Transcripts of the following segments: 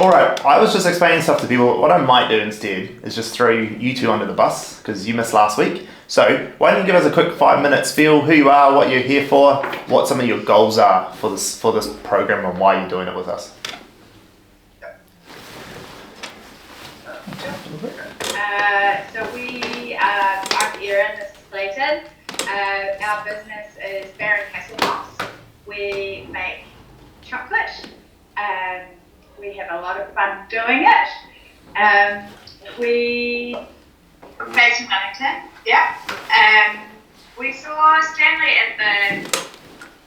All right, I was just explaining stuff to people. What I might do instead is just throw you two under the bus because you missed last week. So why don't you give us a quick 5 minutes spiel, who you are, what you're here for, what some of your goals are for this program and why you're doing it with us. So I'm Erin, this is Clayton. Our business is Baron Castle House. We make chocolate. We have a lot of fun doing it. Based in Wellington, yeah. We saw Stanley at the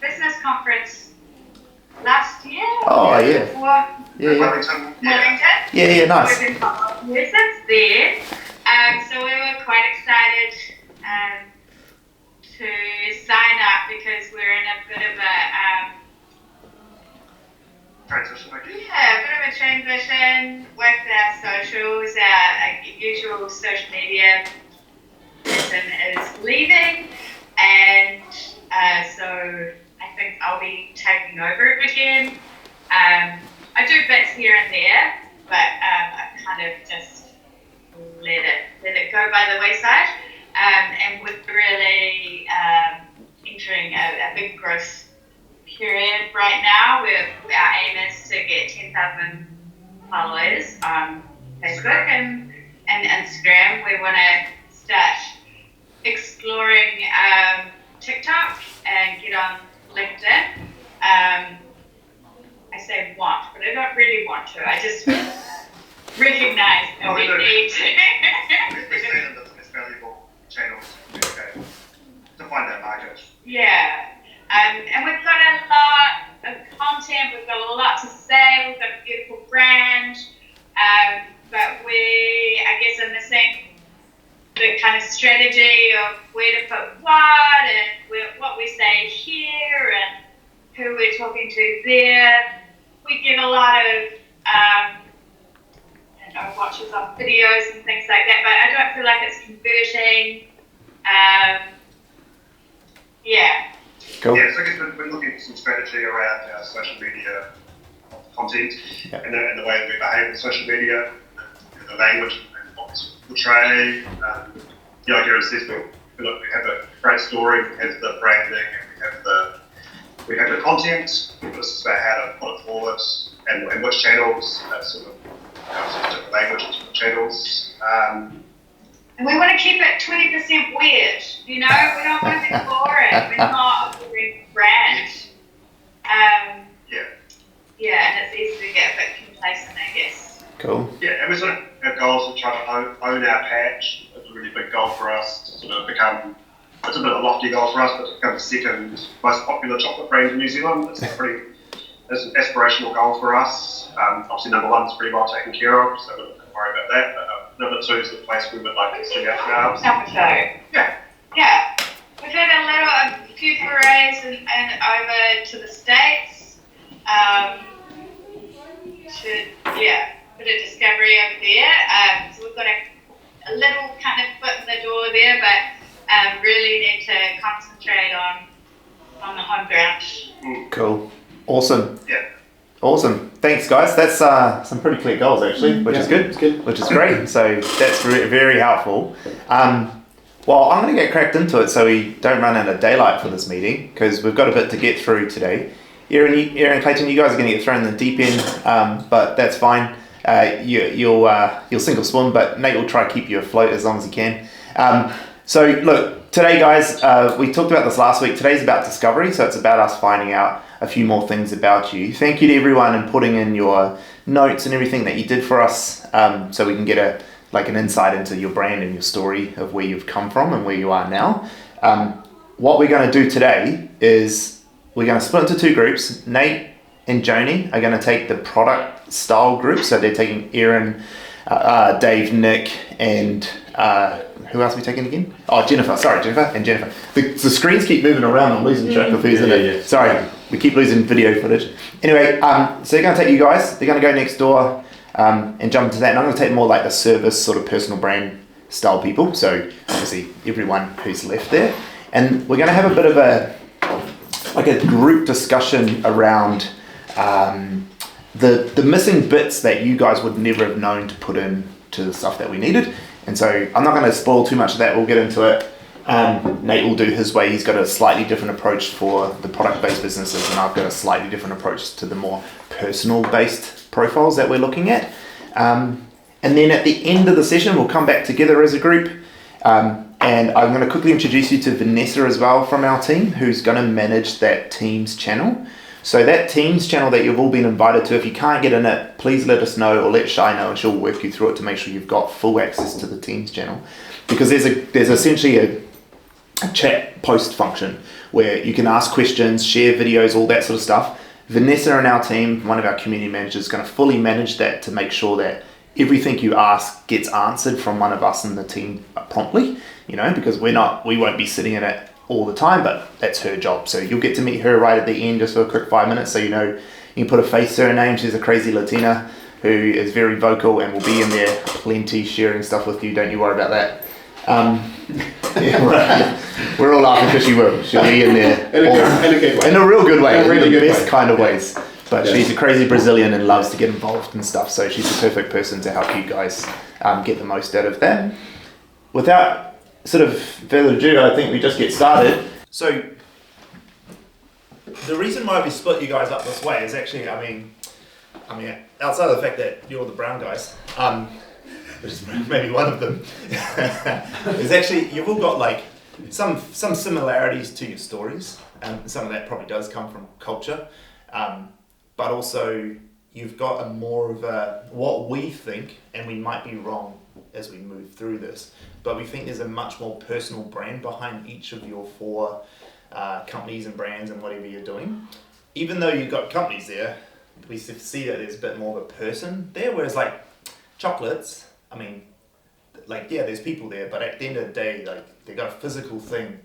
business conference last year. Oh, yeah. Wellington. Yeah, nice. We've been following you since then. So we were quite excited to sign up because we're in a bit of a transition, I guess. Yeah, a bit of a transition with our socials. Our usual social media person is leaving, and so I think I'll be taking over it again. I do bits here and there, but I kind of just let it go by the wayside. And we're really entering a big growth period right now. Our aim is to get 10,000 followers on Facebook and Instagram. We want to start exploring TikTok and get on LinkedIn. I say want, but I don't really want to. I just recognize that we need to. We're seeing them as valuable channels to find that market. Yeah. And we've got a lot of content, we've got a lot to say, we've got a beautiful brand, but we, I guess, are missing the kind of strategy of where to put what and what we say here and who we're talking to there. We get a lot of watches on videos and things like that, but I don't feel like it's converting. Yeah. Cool. Yeah, so I guess we're looking at some strategy around our social media content and the way we behave in social media, the language and what we portray. The idea is this: we have a great story, we have the branding, and we have the content. This is about how to put it forward and which channels, different language, different channels. And we want to keep it 20% weird, we don't want to be boring. We're not a boring brand. Yeah, and it's easy to get a bit complacent, I guess. Cool. Yeah, and we sort of have goals to try to own our patch. It's a really big goal for us to sort of become, it's a bit of a lofty goal for us, but to become the second most popular chocolate brand in New Zealand. It's an aspirational goal for us. Obviously number one is pretty well taken care of, so we don't have to worry about that. But number two is the place we would like to see ourselves. Number two. Yeah. We've had a few forays and over to the States. Bit of discovery over there. So we've got a little kind of foot in the door there, but really need to concentrate on the home ground. Cool. Awesome. Yeah. Awesome. Thanks, guys. That's some pretty clear goals, actually, which is good. It's good. Which is great. So that's very helpful. Well, I'm going to get cracked into it so we don't run out of daylight for this meeting because we've got a bit to get through today. Erin and Clayton, you guys are going to get thrown in the deep end, but that's fine. You'll sink or swim, but Nate will try to keep you afloat as long as he can. So look, today, guys, we talked about this last week. Today's about discovery, so it's about us finding out a few more things about you. Thank you to everyone and putting in your notes and everything that you did for us, so we can get an insight into your brand and your story of where you've come from and where you are now. What we're going to do today is we're going to split into two groups. Nate and Joni are going to take the product style group, so they're taking Erin, Dave, Nick, and who else are we taking again? Oh, Jennifer. Sorry, Jennifer and Jennifer. The screens keep moving around. I'm losing track of who's in it. Yeah. Sorry, we keep losing video footage. Anyway, so they're going to take you guys. They're going to go next door and jump into that. And I'm going to take more like the service sort of personal brand style people. So obviously everyone who's left there. And we're going to have a bit of a group discussion around the missing bits that you guys would never have known to put in to the stuff that we needed. And so I'm not going to spoil too much of that. We'll get into it. Nate will do his way. He's got a slightly different approach for the product-based businesses, and I've got a slightly different approach to the more personal-based profiles that we're looking at. And then at the end of the session, we'll come back together as a group. And I'm going to quickly introduce you to Vanessa as well from our team, who's going to manage that Teams channel. So that Teams channel that you've all been invited to, if you can't get in it, please let us know or let Shai know, and she'll work you through it to make sure you've got full access to the Teams channel. Because there's essentially a chat post function where you can ask questions, share videos, all that sort of stuff. Vanessa and our team, one of our community managers, is going to fully manage that to make sure that everything you ask gets answered from one of us in the team promptly, because we won't be sitting in it all the time, but that's her job. So you'll get to meet her right at the end just for a quick 5 minutes, so you can put a face to her name. She's a crazy Latina who is very vocal and will be in there plenty sharing stuff with you. Don't you worry about that. We're all laughing because she will. She'll be in there in a real good way, in the best kind of ways. But she's a crazy Brazilian and loves to get involved and stuff, so she's the perfect person to help you guys get the most out of that. Without sort of further ado, I think we just get started. So the reason why we split you guys up this way is actually, I mean, outside of the fact that you're the brown guys, which is maybe one of them, is actually you've all got like some similarities to your stories, and some of that probably does come from culture, but also you've got a more of a, what we think, and we might be wrong as we move through this, but we think there's a much more personal brand behind each of your 4 companies and brands and whatever you're doing. Even though you've got companies there, we see that there's a bit more of a person there, whereas like chocolates, I mean, like, yeah, there's people there, but at the end of the day, like, they got a physical thing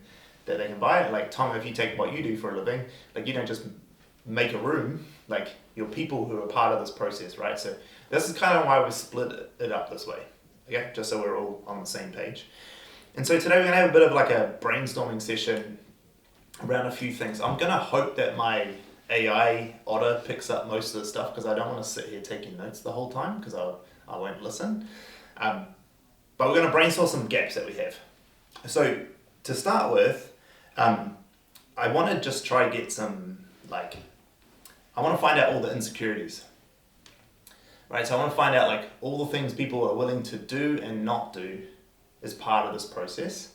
that they can buy. Like, Tom, if you take what you do for a living, like, you don't just make a room, like, you're people who are part of this process, right? So this is kind of why we split it up this way, okay? Just so we're all on the same page. And so today we're gonna have a bit of like a brainstorming session around a few things. I'm gonna hope that my AI Otter picks up most of the stuff, because I don't want to sit here taking notes the whole time, because I won't listen. But we're going to brainstorm some gaps that we have. So to start with, I want to just try to get some, like, I want to find out all the insecurities, right? So I want to find out like all the things people are willing to do and not do as part of this process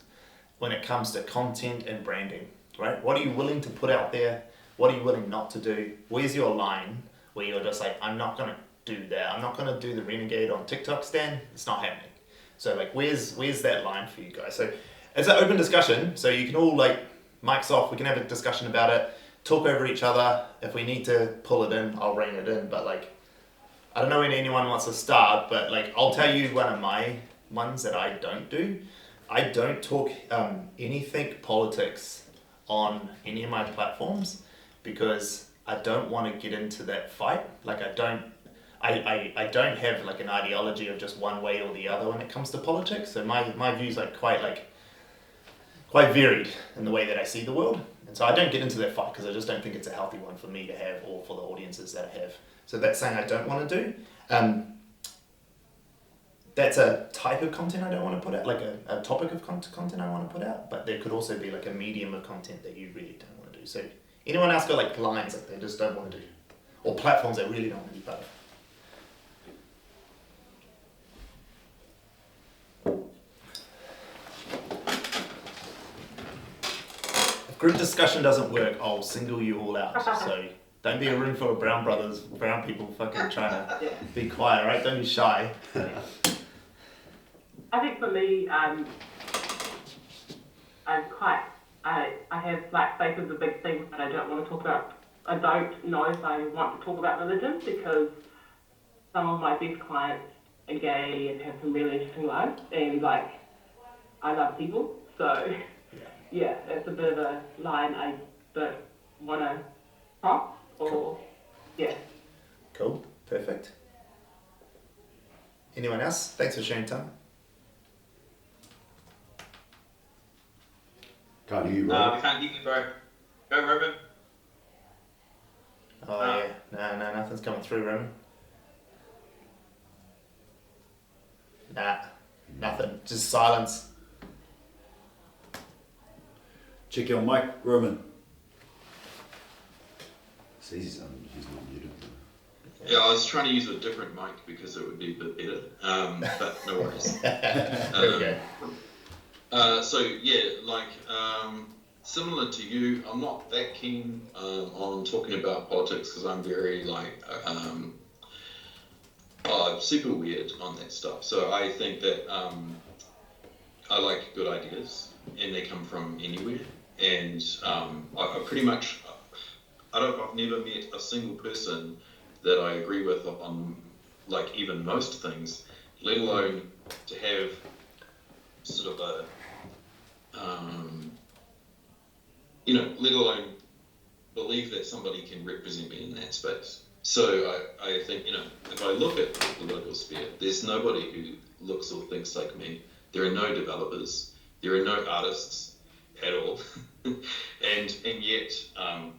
when it comes to content and branding, right? What are you willing to put out there? What are you willing not to do? Where's your line where you're just like, I'm not going to do that. I'm not going to do the renegade on TikTok, Stan. It's not happening. So like, where's that line for you guys? So it's an open discussion. So you can all like, mics off. We can have a discussion about it. Talk over each other. If we need to pull it in, I'll rein it in. But like, I don't know when anyone wants to start, but like, I'll tell you one of my ones that I don't do. I don't talk anything politics on any of my platforms, because I don't want to get into that fight. Like, I don't have like an ideology of just one way or the other when it comes to politics. So my views are quite varied in the way that I see the world. And so I don't get into that fight, because I just don't think it's a healthy one for me to have, or for the audiences that I have. So that's something I don't want to do. That's a type of content I don't want to put out, like a topic of content I want to put out, but there could also be like a medium of content that you really don't want to do. So anyone else got like lines that they just don't want to do, or platforms they really don't want to be part of? If group discussion doesn't work, I'll single you all out. So don't be a room full of brown people fucking trying to be quiet, right? Don't be shy. I think for me, I have like faith is a big thing, but I don't want to talk about. I don't know if I want to talk about religion, because some of my best clients are gay and have some really interesting lives, and like, I love people, so yeah, it's a bit of a line I don't want to cross, or cool. Yeah. Cool, perfect. Anyone else? Thanks for sharing, Tom. Can't hear you, We can't hear you, bro. Go, Ruben. Oh yeah, no, nothing's coming through, Roman. Nah, nothing. Just silence. Check your mic, Roman. See, he's not muted. Yeah, I was trying to use a different mic because it would be a bit better, but no worries. There we go. So yeah, similar to you, I'm not that keen on talking about politics because I'm very super weird on that stuff. So I think that I like good ideas and they come from anywhere. And I pretty much, I've never met a single person that I agree with on like even most things, let alone to have sort of let alone believe that somebody can represent me in that space. So I think, if I look at the political sphere, there's nobody who looks or thinks like me. There are no developers. There are no artists at all. and yet, and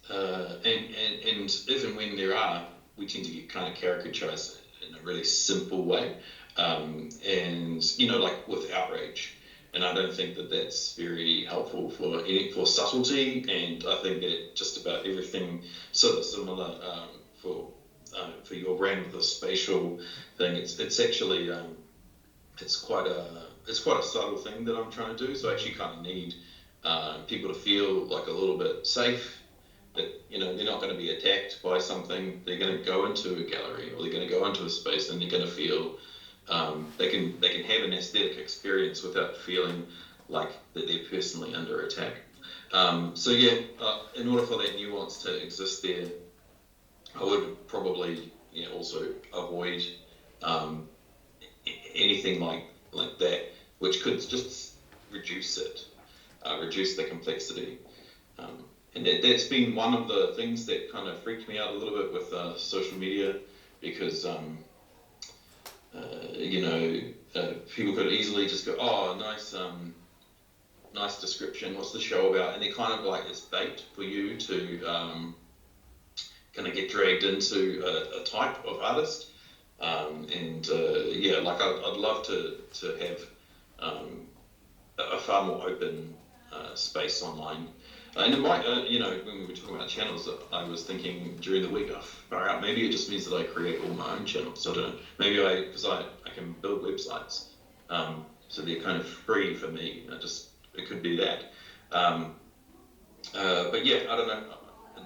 if and when there are, we tend to get kind of caricaturized in a really simple way. And, like with outrage. And I don't think that that's very helpful for subtlety. And I think that just about everything sort of similar for your brand with the spatial thing. It's actually it's quite a subtle thing that I'm trying to do. So I actually kind of need people to feel like a little bit safe. That they're not going to be attacked by something. They're going to go into a gallery or they're going to go into a space and they're going to feel. They can have an aesthetic experience without feeling like that they're personally under attack. In order for that nuance to exist there, I would probably also avoid anything like that, which could just reduce the complexity. And that's been one of the things that kind of freaked me out a little bit with social media, because people could easily just go, oh, nice description, what's the show about? And they're kind of like it's bait for you to kind of get dragged into a type of artist. I'd love to have a far more open space online. And it might, when we were talking about channels, I was thinking during the week, maybe it just means that I create all my own channels. I don't know. Maybe because I can build websites, so they're kind of free for me. It could be that. But yeah, I don't know.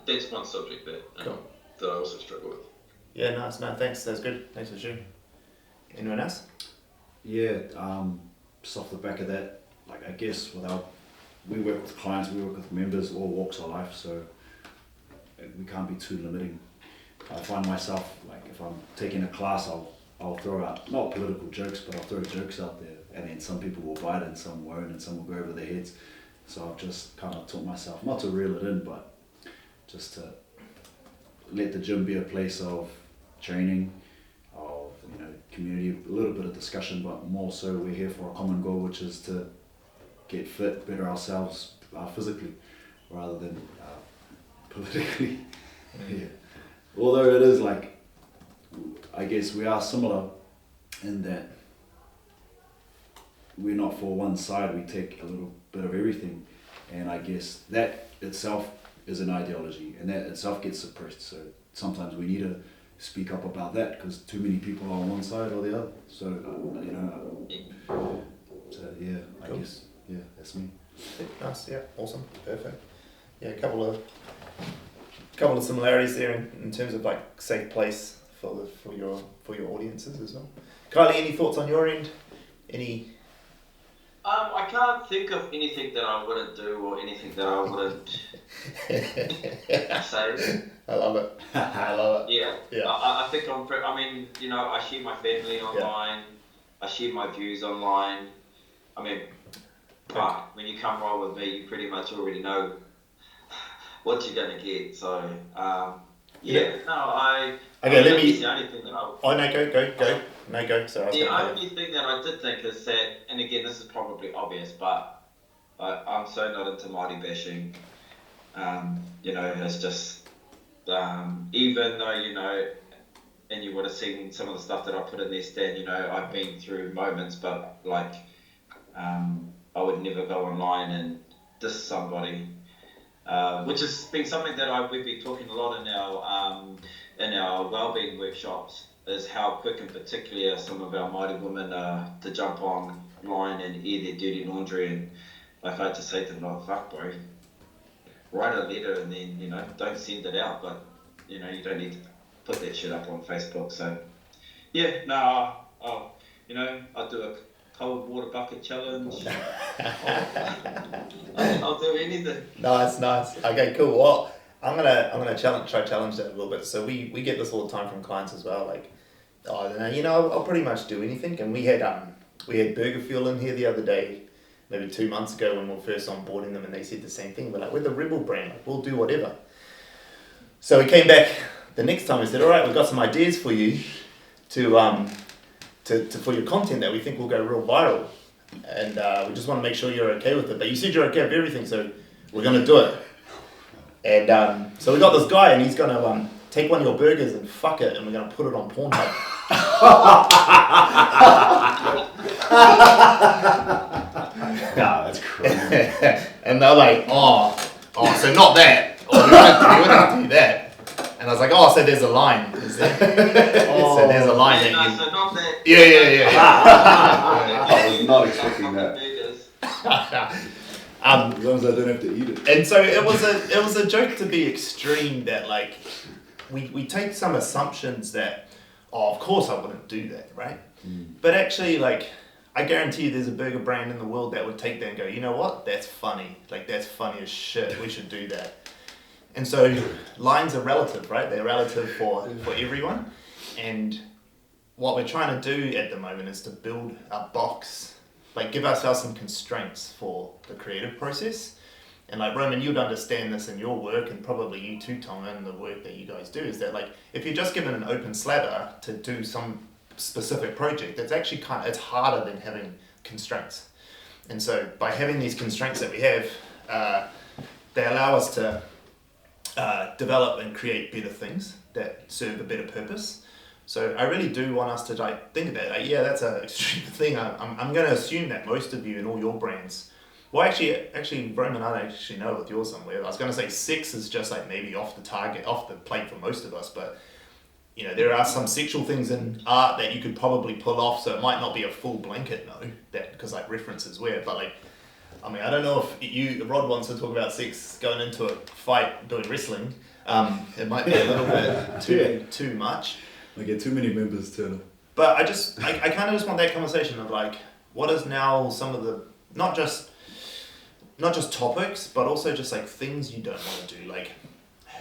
That's one subject that I also struggle with. Yeah, nice. No, thanks. That's good. Thanks for sharing. Anyone else? Yeah, just off the back of that, I guess we work with clients, we work with members, all walks of life, so we can't be too limiting. I find myself, if I'm taking a class, I'll throw out, not political jokes, but I'll throw jokes out there, and then some people will buy it and some won't, and some will go over their heads. So I've just kind of taught myself, not to reel it in, but just to let the gym be a place of training, of community, a little bit of discussion, but more so we're here for a common goal, which is to get fit, better ourselves physically, rather than politically. Yeah. Although it is I guess we are similar in that we're not for one side, we take a little bit of everything, and I guess that itself is an ideology, and that itself gets suppressed. So sometimes we need to speak up about that because too many people are on one side or the other. So I guess that's me. Nice. Yeah. Awesome. Perfect. Yeah. A couple of similarities there in terms of safe place for your audiences as well. Kylie, any thoughts on your end? Any? I can't think of anything that I wouldn't do or anything that I wouldn't say. I love it. I love it. Yeah. I think I share my family online. I share my views online. But when you come roll with me, you pretty much already know what you're going to get. So, let me. The only thing that I. Oh no, go. No, go. So the only thing that I did think is that, and again, this is probably obvious, but I'm so not into Māori bashing. It's just, even though and you would have seen some of the stuff that I put in there, Stan. You know, I've been through moments, but like, I would never go online and diss somebody, which has been something that we've been talking a lot in our wellbeing workshops. Is how quick and particularly are some of our mighty women to jump online and air their dirty laundry, and like I had to say to them, like, fuck, bro, write a letter and then, you know, don't send it out, but, you know, you don't need to put that shit up on Facebook. So, yeah, no, you know, I'll do a cold water bucket challenge. I'll do anything. Nice. Okay, cool. Well, I'm gonna challenge that a little bit. So we get this all the time from clients as well. Like, oh, you know, I'll pretty much do anything. And we had Burger Fuel in here the other day, maybe 2 months ago when we were first onboarding them, and they said the same thing. We're like, we're the Rebel brand. Like, we'll do whatever. So we came back the next time and said, all right, we've got some ideas for you to for your content that we think will go real viral, and we just want to make sure you're okay with it. But you said you're okay with everything, so we're gonna do it. And so we got this guy, and he's gonna take one of your burgers and fuck it, and we're gonna put it on Pornhub. Nah, that's crazy. And they're like, oh, so not that. Oh, we wouldn't do that. And I was like, oh, so there's a line, is there? So there's a line that you... So not that. Yeah. I was not expecting that. As long as I don't have to eat it. And so it was a joke to be extreme that, like, we take some assumptions that, oh, of course I wouldn't do that, right? But actually, like, I guarantee you there's a burger brand in the world that would take that and go, you know what, that's funny. Like, that's funny as shit. We should do that. And so lines are relative, right? They're relative for everyone. And what we're trying to do at the moment is to build a box, like give ourselves some constraints for the creative process. And like, Roman, you'd understand this in your work, and probably you too, Tom, and the work that you guys do, is that, like, if you're just given an open slather to do some specific project, it's actually it's harder than having constraints. And so by having these constraints that we have, they allow us to develop and create better things that serve a better purpose. So I really do want us to, like, think of that. Like, yeah, that's an extreme thing. I'm going to assume that most of you and all your brands, well, actually, Roman, I don't actually know with yours somewhere. I was going to say 6 is just like maybe off the plate for most of us, but you know, there are some sexual things in art that you could probably pull off, so it might not be a full blanket, no, that because like reference is weird, but like, I mean, I don't know if Rod wants to talk about sex going into a fight doing wrestling. It might be a little bit too much. I get too many members to... But I kind of just want that conversation of like, what is now some of the, not just topics, but also just like things you don't want to do. Like,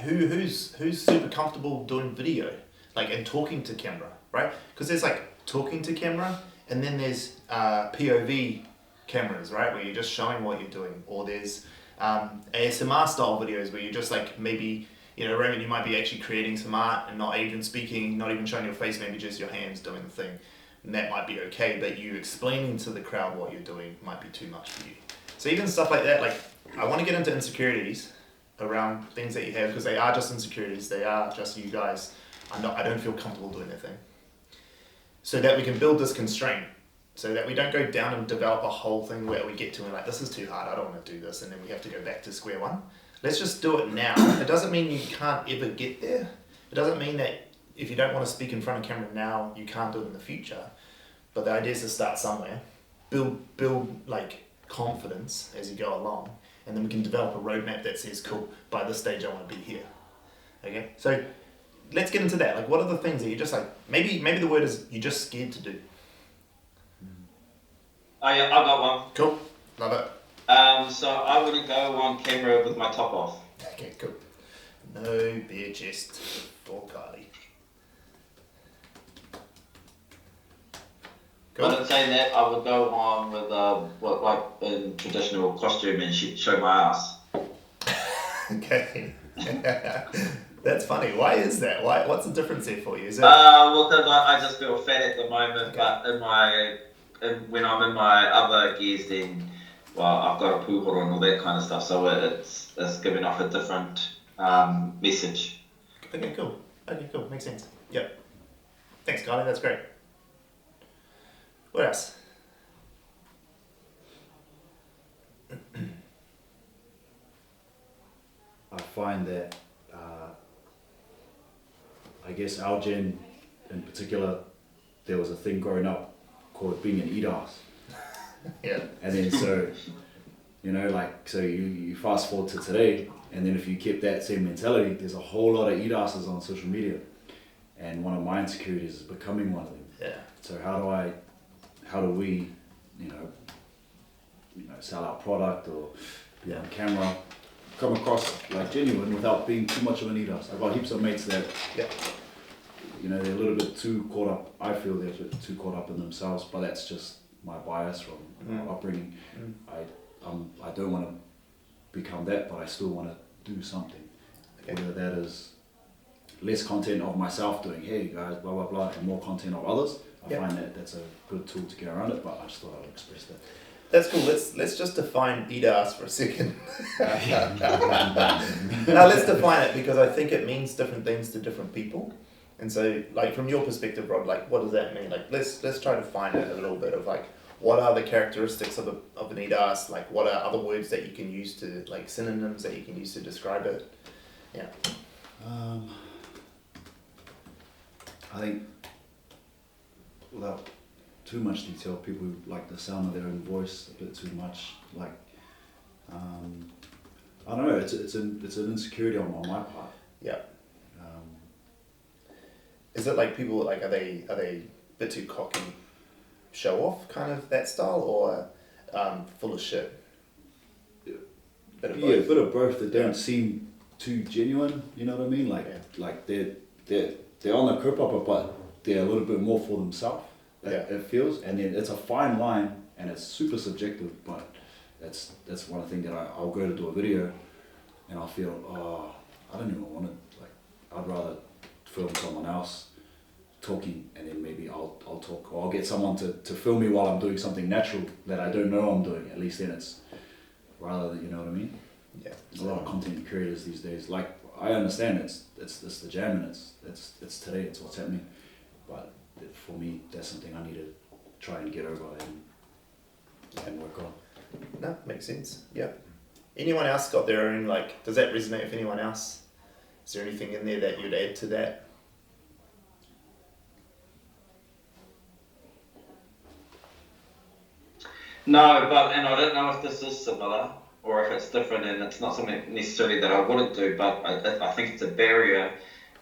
who's super comfortable doing video, like, and talking to camera, right? Because there's like talking to camera, and then there's POV cameras, right, where you're just showing what you're doing, or there's ASMR style videos where you're just like, maybe, you know, Roman, you might be actually creating some art and not even speaking, not even showing your face, maybe just your hands doing the thing, and that might be okay, but you explaining to the crowd what you're doing might be too much for you. So even stuff like that, like, I want to get into insecurities around things that you have, because they are just insecurities, they are just you guys. I don't feel comfortable doing that thing. So that we can build this constraint, so that we don't go down and develop a whole thing where we get to and like, this is too hard, I don't want to do this, and then we have to go back to square one. Let's just do it now. It doesn't mean you can't ever get there. It doesn't mean that if you don't want to speak in front of camera now, you can't do it in the future. But the idea is to start somewhere, build like confidence as you go along, and then we can develop a roadmap that says, cool, by this stage I want to be here. Okay, so let's get into that. Like, what are the things that you just like, maybe the word is you're just scared to do? Oh yeah, I got one. Cool, love it. So I wouldn't go on camera with my top off. Okay, cool. No bare chest for Kylie. Cool. But in saying that, I would go on with like in traditional costume and show my ass. Okay. That's funny. Why is that? What's the difference there for you? Is it? Well, because I just feel fat at the moment, Okay. but when I'm in my other gears, then I've got a Cohort and all that kind of stuff, so it's giving off a different message. Okay, cool. Makes sense. Yep. Thanks, Kylie. That's great. What else? I find that, I guess our gen in particular, there was a thing growing up called being an eat-ass. Yeah. And then so, so you fast forward to today, and then if you keep that same mentality, there's a whole lot of eat-asses on social media. And one of my insecurities is becoming one of them. Yeah. So how do we, sell our product or be on camera, come across like genuine without being too much of an eat-ass? I've got heaps of mates that, Yeah. they're a little bit too caught up. I feel they're a bit too caught up in themselves, but that's just my bias from upbringing. I don't want to become that, but I still want to do something. Okay. Whether that is less content of myself doing, hey guys, blah blah blah, and more content of others. I find that that's a good tool to get around it, but I just thought I'd express that. That's cool. Let's just define eat-ass for a second. Now let's define it, because I think it means different things to different people. And so, like, from your perspective, Rod, like, what does that mean? Like, let's try to find it a little bit of, like, what are the characteristics of an eat-ass? Like, what are other words that you can use to, like, synonyms that you can use to describe it? Yeah. I think, without too much detail, people who like the sound of their own voice a bit too much. Like, I don't know. It's an insecurity on my part. Yeah. Is it like people, like, are they a bit too cocky, show off kind of that style, or full of shit? Bit of both. Yeah, a bit of both. They don't seem too genuine. You know what I mean? Like, like they're on the kaupapa, but they're a little bit more for themselves. It feels, and then it's a fine line, and it's super subjective. But that's one thing that I'll go to do a video, and I'll feel, I don't even want to, like, I'd rather film someone else talking, and then maybe I'll talk, or I'll get someone to film me while I'm doing something natural that I don't know I'm doing. At least then it's rather than, you know what I mean? Yeah. There's a lot of content creators these days. Like, I understand it's the jam, and it's today, it's what's happening. But for me, that's something I need to try and get over and work on. No, makes sense. Yeah. Anyone else got their own, like, does that resonate with anyone else? Is there anything in there that you'd add to that? No, and I don't know if this is similar or if it's different, and it's not something necessarily that I wouldn't do, but I think it's a barrier,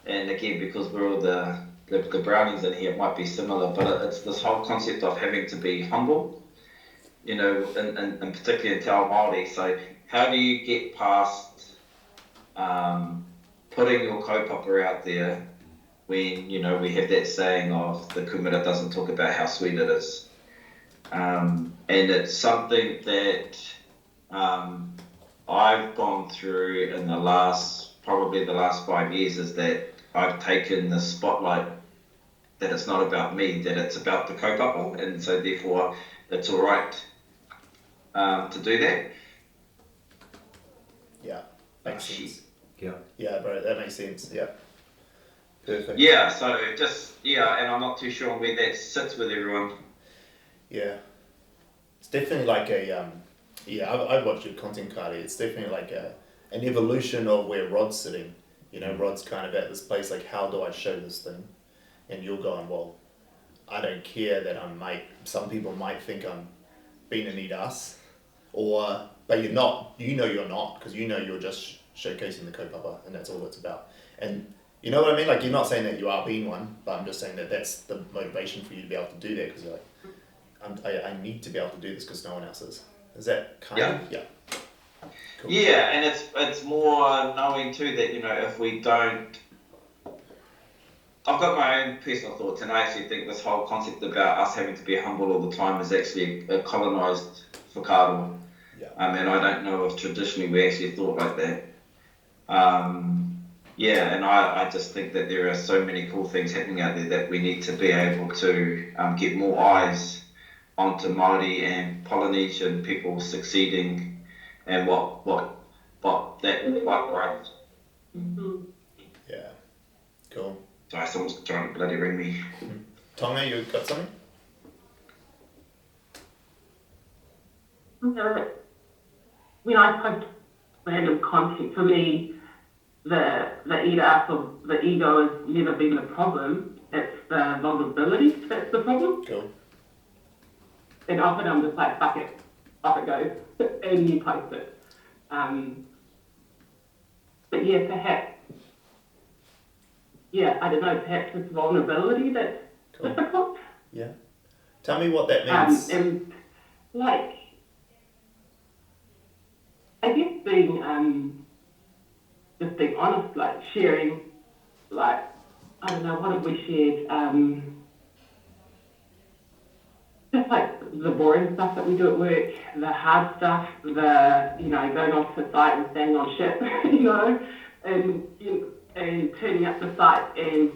and again, because we're all the brownies in here, it might be similar, but it's this whole concept of having to be humble, and particularly in Te Ao Māori. So how do you get past putting your kaupapa out there when, we have that saying of the kumara doesn't talk about how sweet it is. And it's something that I've gone through in probably the last 5 years, is that I've taken the spotlight that it's not about me, that it's about the kaupapa, and so therefore it's all right to do that. Yeah, makes sense. Yeah. Yeah, bro, that makes sense. Yeah. Perfect. Yeah, so and I'm not too sure where that sits with everyone. Yeah. It's definitely like I've watched your content, Cardi. It's definitely like an evolution of where Rod's sitting. Rod's kind of at this place, like, how do I show this thing? And you're going, well, I don't care that some people might think I'm being an eat-ass, but you're not, you're not, because you're just showcasing the kaupapa, and that's all it's about. And you know what I mean? Like, you're not saying that you are being one, but I'm just saying that that's the motivation for you to be able to do that, because you're like, I need to be able to do this because no one else is. Is that kind of? Yeah. Cool. Yeah, and it's more knowing too that, if we don't... I've got my own personal thoughts, and I actually think this whole concept about us having to be humble all the time is actually a colonised whakaaro. Yeah. And I don't know if traditionally we actually thought like that. And I just think that there are so many cool things happening out there that we need to be able to get more eyes onto Māori and Polynesian people succeeding, and what that looks like, right? Mm-hmm. Yeah. Cool. Sorry, someone's trying to bloody ring me. Tonga, you got something? When I post random content, for me, the eater up of the ego has never been the problem. It's the vulnerability that's the problem. Cool. And often I'm just like, fuck it, off it goes, and you post it. But yeah, perhaps, I don't know, perhaps it's vulnerability that's difficult. Yeah. Tell me what that means. And like, I guess being, just being honest, like sharing, like, I don't know, what have we shared? Just like the boring stuff that we do at work, the hard stuff, the, going off to site and standing on shit, and turning up to site and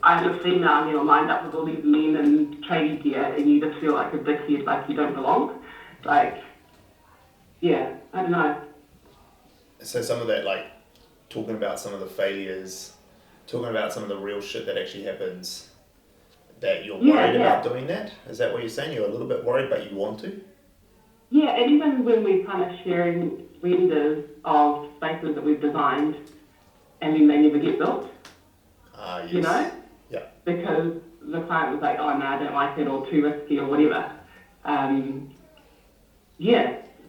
I'm a female and you're lined up with all these men in trading gear and you just feel like a dickhead, like you don't belong. Like, I don't know. So some of that, like, talking about some of the failures, talking about some of the real shit that actually happens, that you're worried about doing that? Is that what you're saying? You're a little bit worried, but you want to? Yeah, and even when we're kind of sharing renders of spaces that we've designed, and then they never get built. Yes. Yeah. Because the client was like, oh no, I don't like it, or too risky, or whatever.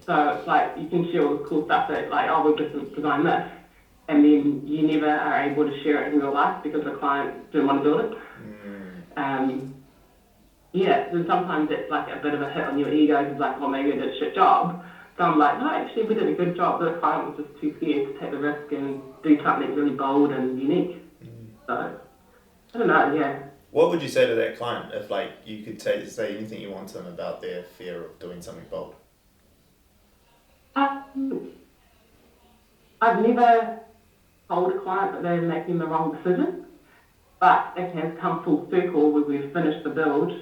So it's like, you can share all this cool stuff that, like, oh, we've just designed this, and then you never are able to share it in real life because the client didn't want to build it. And sometimes it's like a bit of a hit on your ego, because like, well, maybe I did a shit job. So I'm like, no, actually we did a good job, but the client was just too scared to take the risk and do something really bold and unique. So, I don't know, What would you say to that client if, like, you could say anything you want to them about their fear of doing something bold? I've never told a client that they're making the wrong decision, but it has come full circle where we've finished the build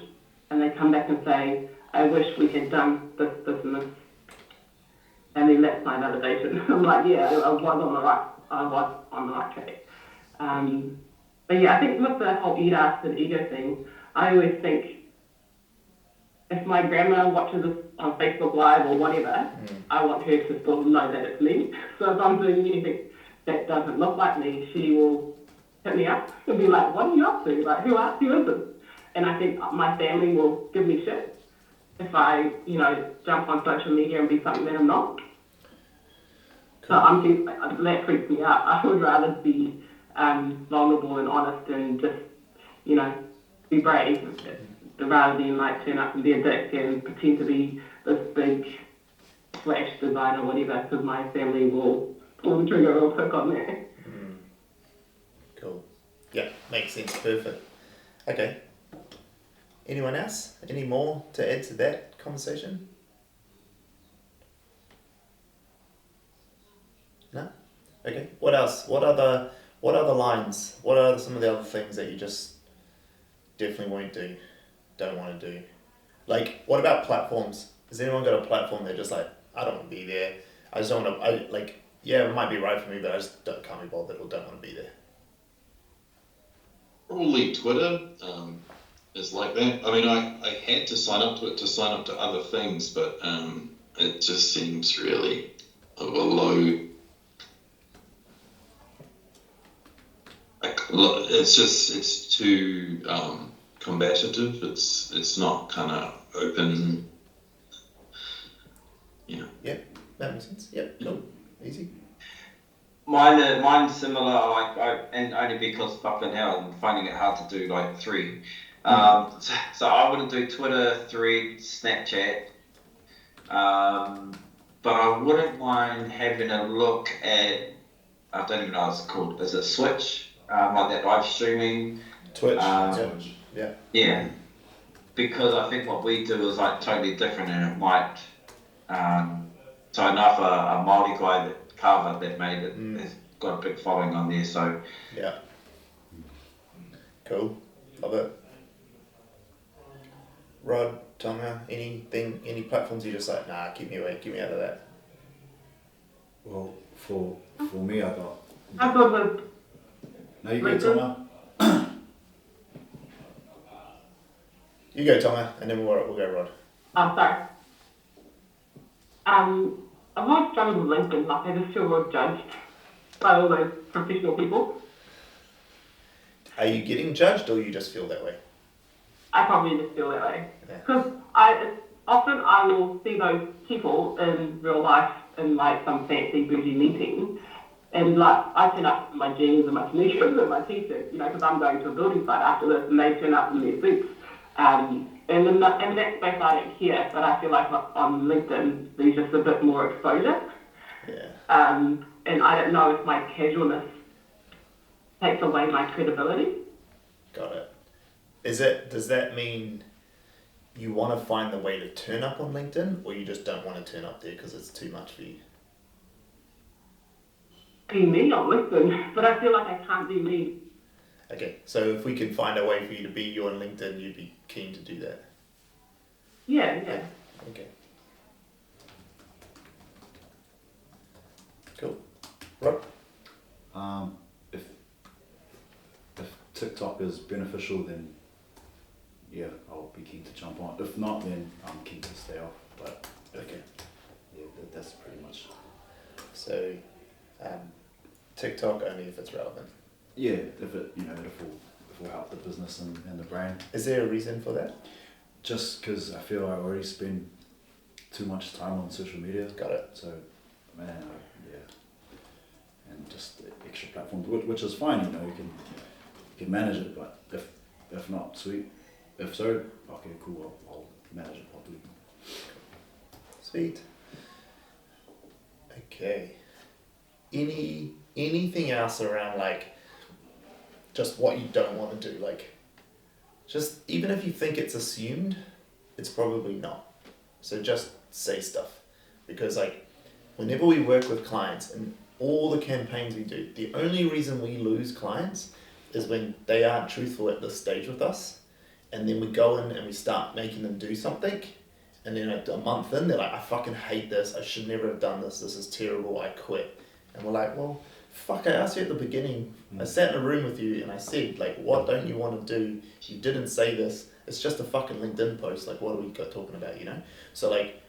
and they come back and say, I wish we had done this, and this. And then that's my validation. I'm like, I was on the right track. But I think with the whole eat-ass and ego thing, I always think, if my grandma watches this on Facebook Live or whatever, I want her to still know that it's me. So if I'm doing anything that doesn't look like me, she will hit me up and be like, what are you up to? Like, who asked you is this? And I think my family will give me shit if I, jump on social media and be something that I'm not. So that freaks me out. I would rather be vulnerable and honest and just, be brave, rather than like turn up and be a dick and pretend to be this big flash designer or whatever, because my family will pull the trigger real quick on that. Cool. Yeah, makes sense. Perfect. Okay. Anyone else? Any more to add to that conversation? No? Okay. What else? What other lines? What are some of the other things that you just definitely won't do, don't want to do? Like, what about platforms? Has anyone got a platform that just like, I don't want to be there. I just don't want to, it might be right for me, but I just can't be bothered or don't want to be there. Probably Twitter is like that. I mean, I had to sign up to it to sign up to other things, but it just seems really of a low. It's too combative. It's not kind of open. Yep, that makes sense. Yep, cool, easy. Mine's similar, and only because fucking hell, I'm finding it hard to do like three. So I wouldn't do Twitter, Thread, Snapchat, but I wouldn't mind having a look at, I don't even know what it's called, is it Switch? Like that live streaming. Twitch, yeah. Yeah, because I think what we do is like totally different, and it might, so enough a Māori guy that Carver that made it has got a big following on there, so. Yeah. Cool, love it. Rod, Tonga, any platforms you just like, nah, keep me away, keep me out of that? Well, for me, I got. I've got No, you get Tonga. You go, Tonga, and then we'll go Rod. Sorry. I've always struggled with LinkedIn. Like, I just feel real judged by all those professional people. Are you getting judged, or you just feel that way? I probably just feel that way. Yeah. Because often I will see those people in real life in like some fancy bougie meeting, and like I turn up in my jeans and my sneakers and my t-shirt, you know, because I'm going to a building site after this, and they turn up in their suits. And in that space I don't care, but I feel like on LinkedIn there's just a bit more exposure. Yeah. And I don't know if my casualness takes away my credibility. Got it. Does that mean you want to find the way to turn up on LinkedIn, or you just don't want to turn up there because it's too much for you? Be me on LinkedIn, but I feel like I can't be me. Okay, so if we can find a way for you to be you on LinkedIn, you'd be keen to do that? Yeah. Okay. Cool. Rob? If TikTok is beneficial, then yeah, I'll be keen to jump on. If not, then I'm keen to stay off. But Okay. yeah, that's pretty much. So, TikTok only if it's relevant. Yeah, if it if will help the business and the brand. Is there a reason for that? Just because I feel I already spend too much time on social media. Got it. So, man, yeah, and just the extra platforms, which is fine. You know, you can manage it, but if not, sweet. If so, okay, cool. I'll manage it properly. Sweet. Okay. Anything else around like just what you don't want to do? Like, just even if you think it's assumed, it's probably not. So just say stuff, because like whenever we work with clients and all the campaigns we do, the only reason we lose clients is when they aren't truthful at this stage with us, and then we go in and we start making them do something, and then a month in they're like, I fucking hate this, I should never have done this is terrible, I quit. And we're like, well, fuck, I asked you at the beginning, I sat in a room with you and I said, like, what don't you want to do? You didn't say this, it's just a fucking LinkedIn post, like what are we talking about, you know? So like,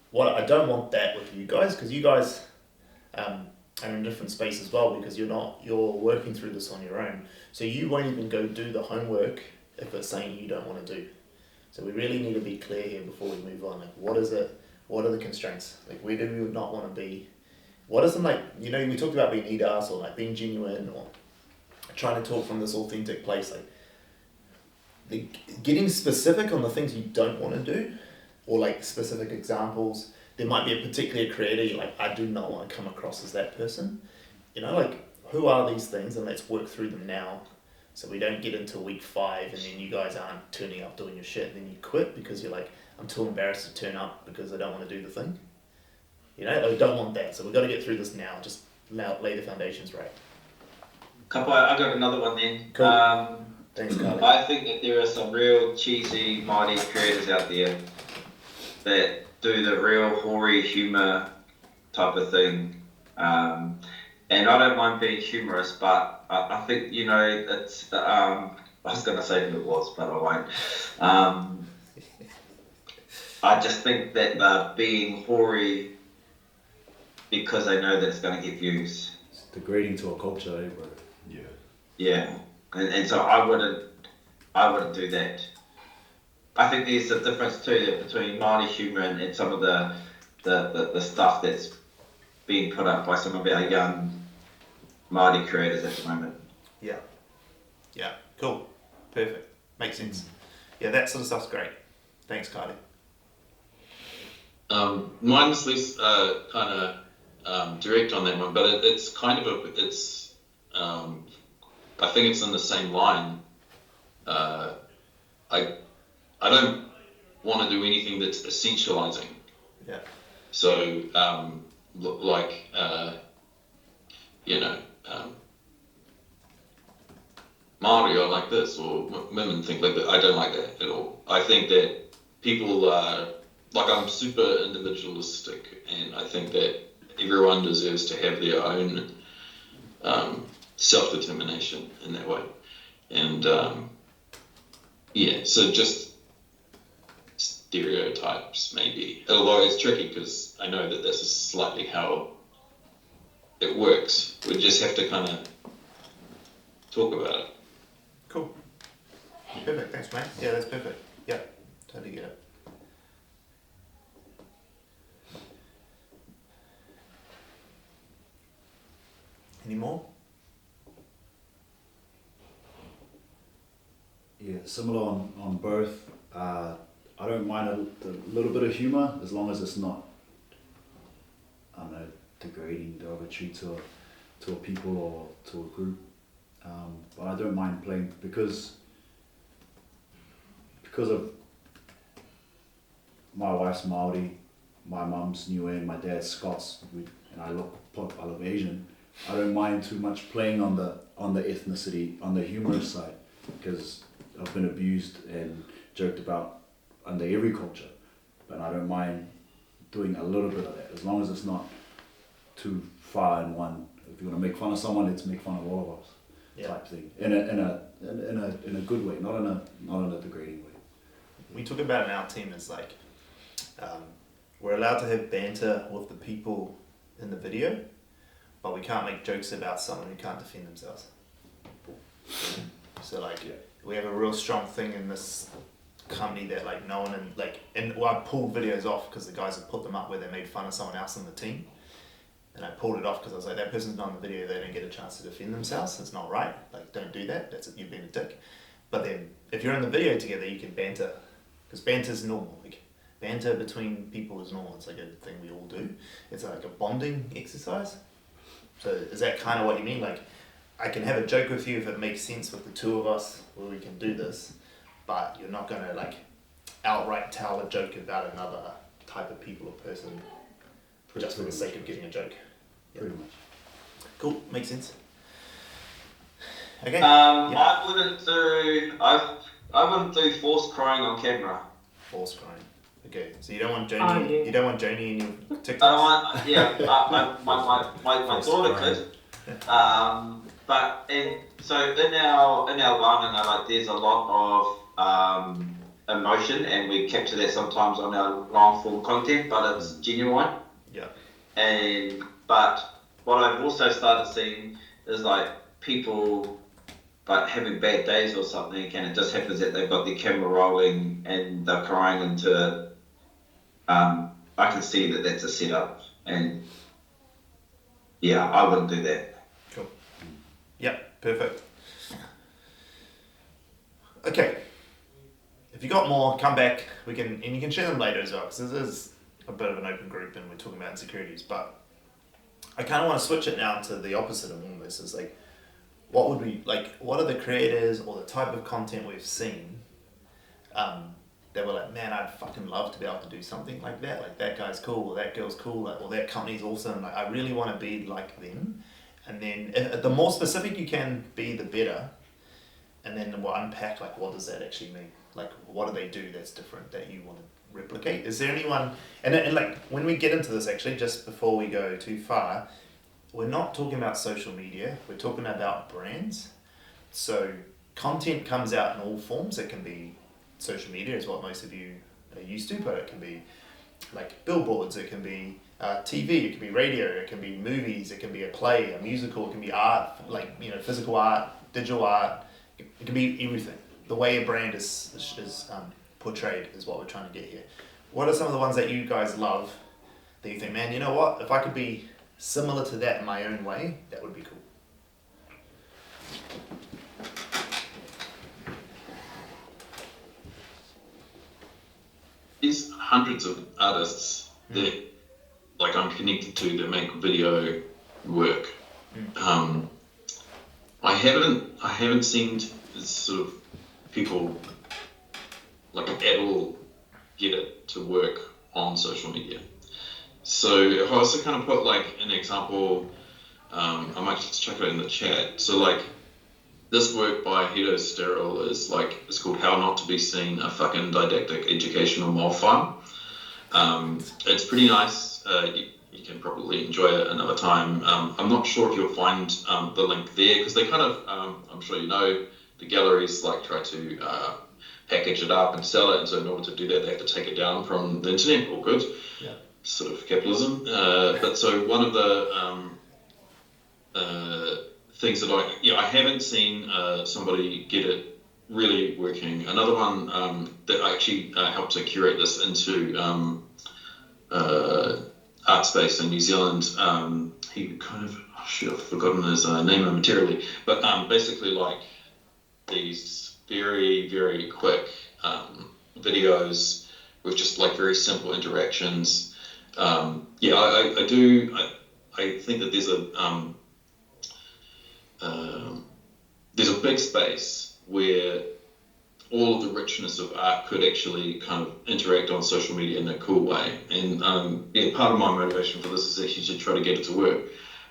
what I don't want that with you guys, because you guys are in a different space as well, because you're working through this on your own, so you won't even go do the homework if it's saying you don't want to do. So we really need to be clear here before we move on. Like, what is it? What are the constraints? Like, where do we not want to be? What is some, like, you know, we talked about being EDAS or like being genuine or trying to talk from this authentic place. Like, getting specific on the things you don't want to do, or like specific examples. There might be a particular creator you're like, I do not want to come across as that person. You know, like, who are these things, and let's work through them now. So we don't get into week 5 and then you guys aren't turning up doing your shit and then you quit because you're like, I'm too embarrassed to turn up because I don't want to do the thing. You know, we don't want that. So we've got to get through this now. Just lay the foundations right. I got another one then. Cool. Thanks, Carly. I think that there are some real cheesy, mighty creators out there that do the real hoary humour type of thing. And I don't mind being humorous, but I think, you know, it's, I was going to say who it was, but I won't. I just think that they're being hoary because they know that it's going to get views. It's degrading to a culture, eh, bro? Yeah. Yeah, and so I wouldn't do that. I think there's a difference too between Māori humour and some of the stuff that's being put up by some of our young Māori creators at the moment. Yeah. Yeah. Cool. Perfect. Makes sense. Yeah, that sort of stuff's great. Thanks, Carly. Mine's less kind of direct on that one, but it's kind of I think it's in the same line. I don't want to do anything that's essentializing. Yeah. So like Māori are like this, or women think like that. I don't like that at all. I think that people are like, I'm super individualistic, and I think that everyone deserves to have their own self-determination in that way. And so just stereotypes, maybe. Although it's tricky because I know that this is slightly how it works. We just have to kind of talk about it. Cool. Perfect. Thanks, mate. Yeah, that's perfect. Yeah, totally get it. Any more? Yeah, similar on both. I don't mind a little bit of humour as long as it's not, I don't know, degrading, derogatory to a people or to a group. But I don't mind playing because of my wife's Māori, my mum's Niue, my dad's Scots, and I look Asian. I don't mind too much playing on the ethnicity, on the humorous side, because I've been abused and joked about under every culture, but I don't mind doing a little bit of that as long as it's not too far in one. If you want to make fun of someone, let's make fun of all of us, type thing. In a good way, not in a degrading way. We talk about in our team as like we're allowed to have banter with the people in the video, but we can't make jokes about someone who can't defend themselves. So like we have a real strong thing in this company that like no one I pulled videos off because the guys have put them up where they made fun of someone else on the team, and I pulled it off because I was like, that person's not on the video, they don't get a chance to defend themselves, it's not right, like don't do that, you've been a dick. But then if you're in the video together you can banter, because banter's normal, like banter between people is normal, it's like a thing we all do, it's like a bonding exercise. So is that kind of what you mean? Like I can have a joke with you if it makes sense with the two of us where we can do this, but you're not going to like outright tell a joke about another type of people or person just for the sake of getting a joke. Yeah. Pretty much. Cool, makes sense. Okay. I wouldn't do forced crying on camera. Forced crying. Okay, so you don't want Joni. You don't want Joni in your TikTok. My daughter could. But so in our wānanga, like there's a lot of emotion, and we capture that sometimes on our long form content, but it's genuine. Yeah. But what I've also started seeing is like people like having bad days or something, and it just happens that they've got their camera rolling and they're crying into it. I can see that that's a setup, and yeah, I wouldn't do that. Cool. Yep, perfect. Okay. If you got more, come back. You can share them later as well, because this is a bit of an open group and we're talking about insecurities. But I kind of want to switch it now to the opposite of all this. Is like, what are the creators or the type of content we've seen that were like, man, I'd fucking love to be able to do something like that. Like that guy's cool, or that girl's cool, or that company's awesome. Like I really want to be like them. And then the more specific you can be, the better. And then we'll unpack like, what does that actually mean? Like, what do they do that's different that you want to replicate? Is there anyone, and like when we get into this actually, just before we go too far, we're not talking about social media, we're talking about brands. So content comes out in all forms. It can be social media is what most of you are used to, but it can be like billboards, it can be TV, it can be radio, it can be movies, it can be a play, a musical, it can be art, like, you know, physical art, digital art, it can be everything. The way a brand is portrayed is what we're trying to get here. What are some of the ones that you guys love that you think, man, you know what, if I could be similar to that in my own way, that would be cool? There's hundreds of artists that like I'm connected to that make video work. I haven't seen sort of people like at all get it to work on social media. So if I was to kind of put like an example, I might just chuck it in the chat. So like this work by Hedo Sterile is like, it's called How Not to Be Seen, a fucking didactic educational mob farm. It's pretty nice. You can probably enjoy it another time. I'm not sure if you'll find the link there, because they kind of, I'm sure you know, the galleries like try to package it up and sell it. And so in order to do that, they have to take it down from the internet. All good. Yeah. Sort of capitalism. But so one of the things that I haven't seen somebody get it really working. Another one that I actually helped to curate this into art space in New Zealand. He kind of, I've forgotten his name momentarily, but basically like these very, very quick videos with just like very simple interactions. I think that there's a big space where all of the richness of art could actually kind of interact on social media in a cool way. And part of my motivation for this is actually to try to get it to work.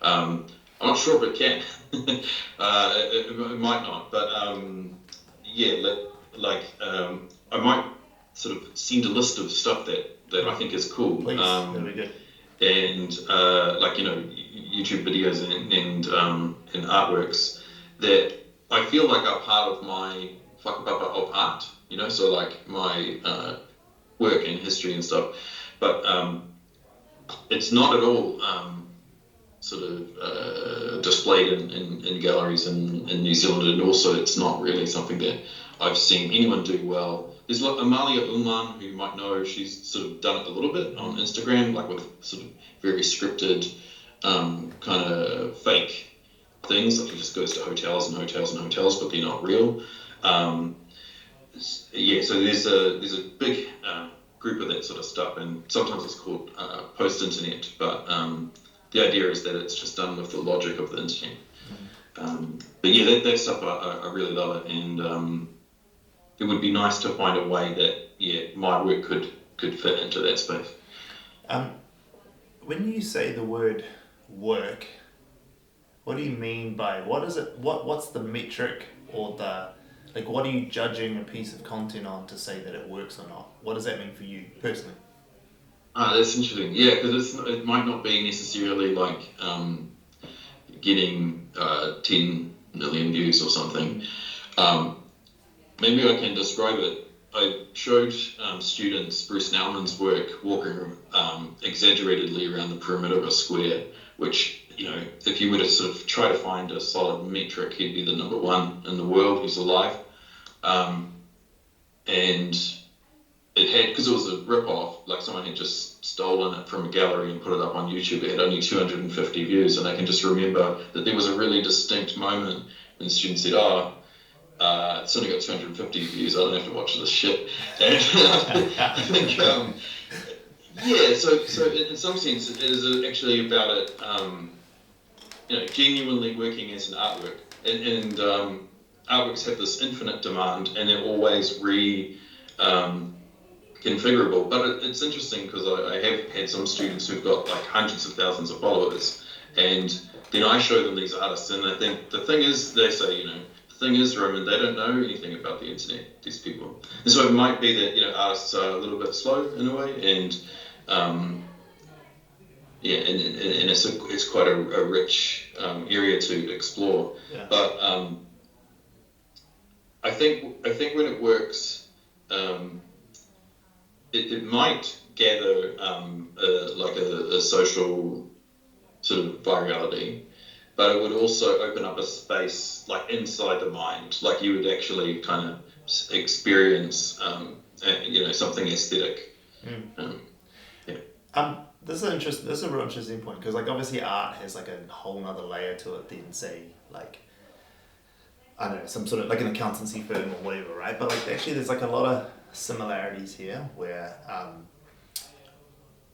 I'm not sure if it can. It might not, but I might sort of send a list of stuff that I think is cool. Please, that'd be good. And YouTube videos and artworks that I feel like are part of my whakapapa of art, so like my work in history and stuff, but it's not at all sort of displayed in galleries in New Zealand, and also it's not really something that I've seen anyone do well. There's like Amalia Ullman, who you might know, she's sort of done it a little bit on Instagram, like with sort of very scripted kind of fake things, like he just goes to hotels and hotels and hotels, but they're not real. So there's a big group of that sort of stuff, and sometimes it's called post-internet, but the idea is that it's just done with the logic of the internet. That stuff I really love it, and it would be nice to find a way that my work could fit into that space. When you say the word work, what do you mean by, what is it? What's the metric, or what are you judging a piece of content on to say that it works or not? What does that mean for you personally? That's interesting. Yeah, because it might not be necessarily like getting 10 million views or something. Maybe I can describe it. I showed students Bruce Nauman's work walking exaggeratedly around the perimeter of a square, which, if you were to sort of try to find a solid metric, he'd be the number one in the world who's alive. And it had, because it was a rip-off, like someone had just stolen it from a gallery and put it up on YouTube. It had only 250 views, and I can just remember that there was a really distinct moment when the student said, it's only got 250 views, I don't have to watch this shit. And I think, so in some sense, it is actually about it, genuinely working as an artwork. And artworks have this infinite demand, and they're always configurable. But it's interesting because I have had some students who've got like hundreds of thousands of followers, and then I show them these artists, and I think the thing is, they say, the thing is, Roman, they don't know anything about the internet, these people. And so it might be that, artists are a little bit slow in a way, and it's quite a rich area to explore. Yeah. But I think when it works, it might gather a social sort of virality, but it would also open up a space like inside the mind, like you would actually kind of experience something aesthetic. This is a real interesting point, because like obviously art has like a whole nother layer to it than say like, I don't know, some sort of like an accountancy firm or whatever, right? But like actually there's like a lot of similarities here where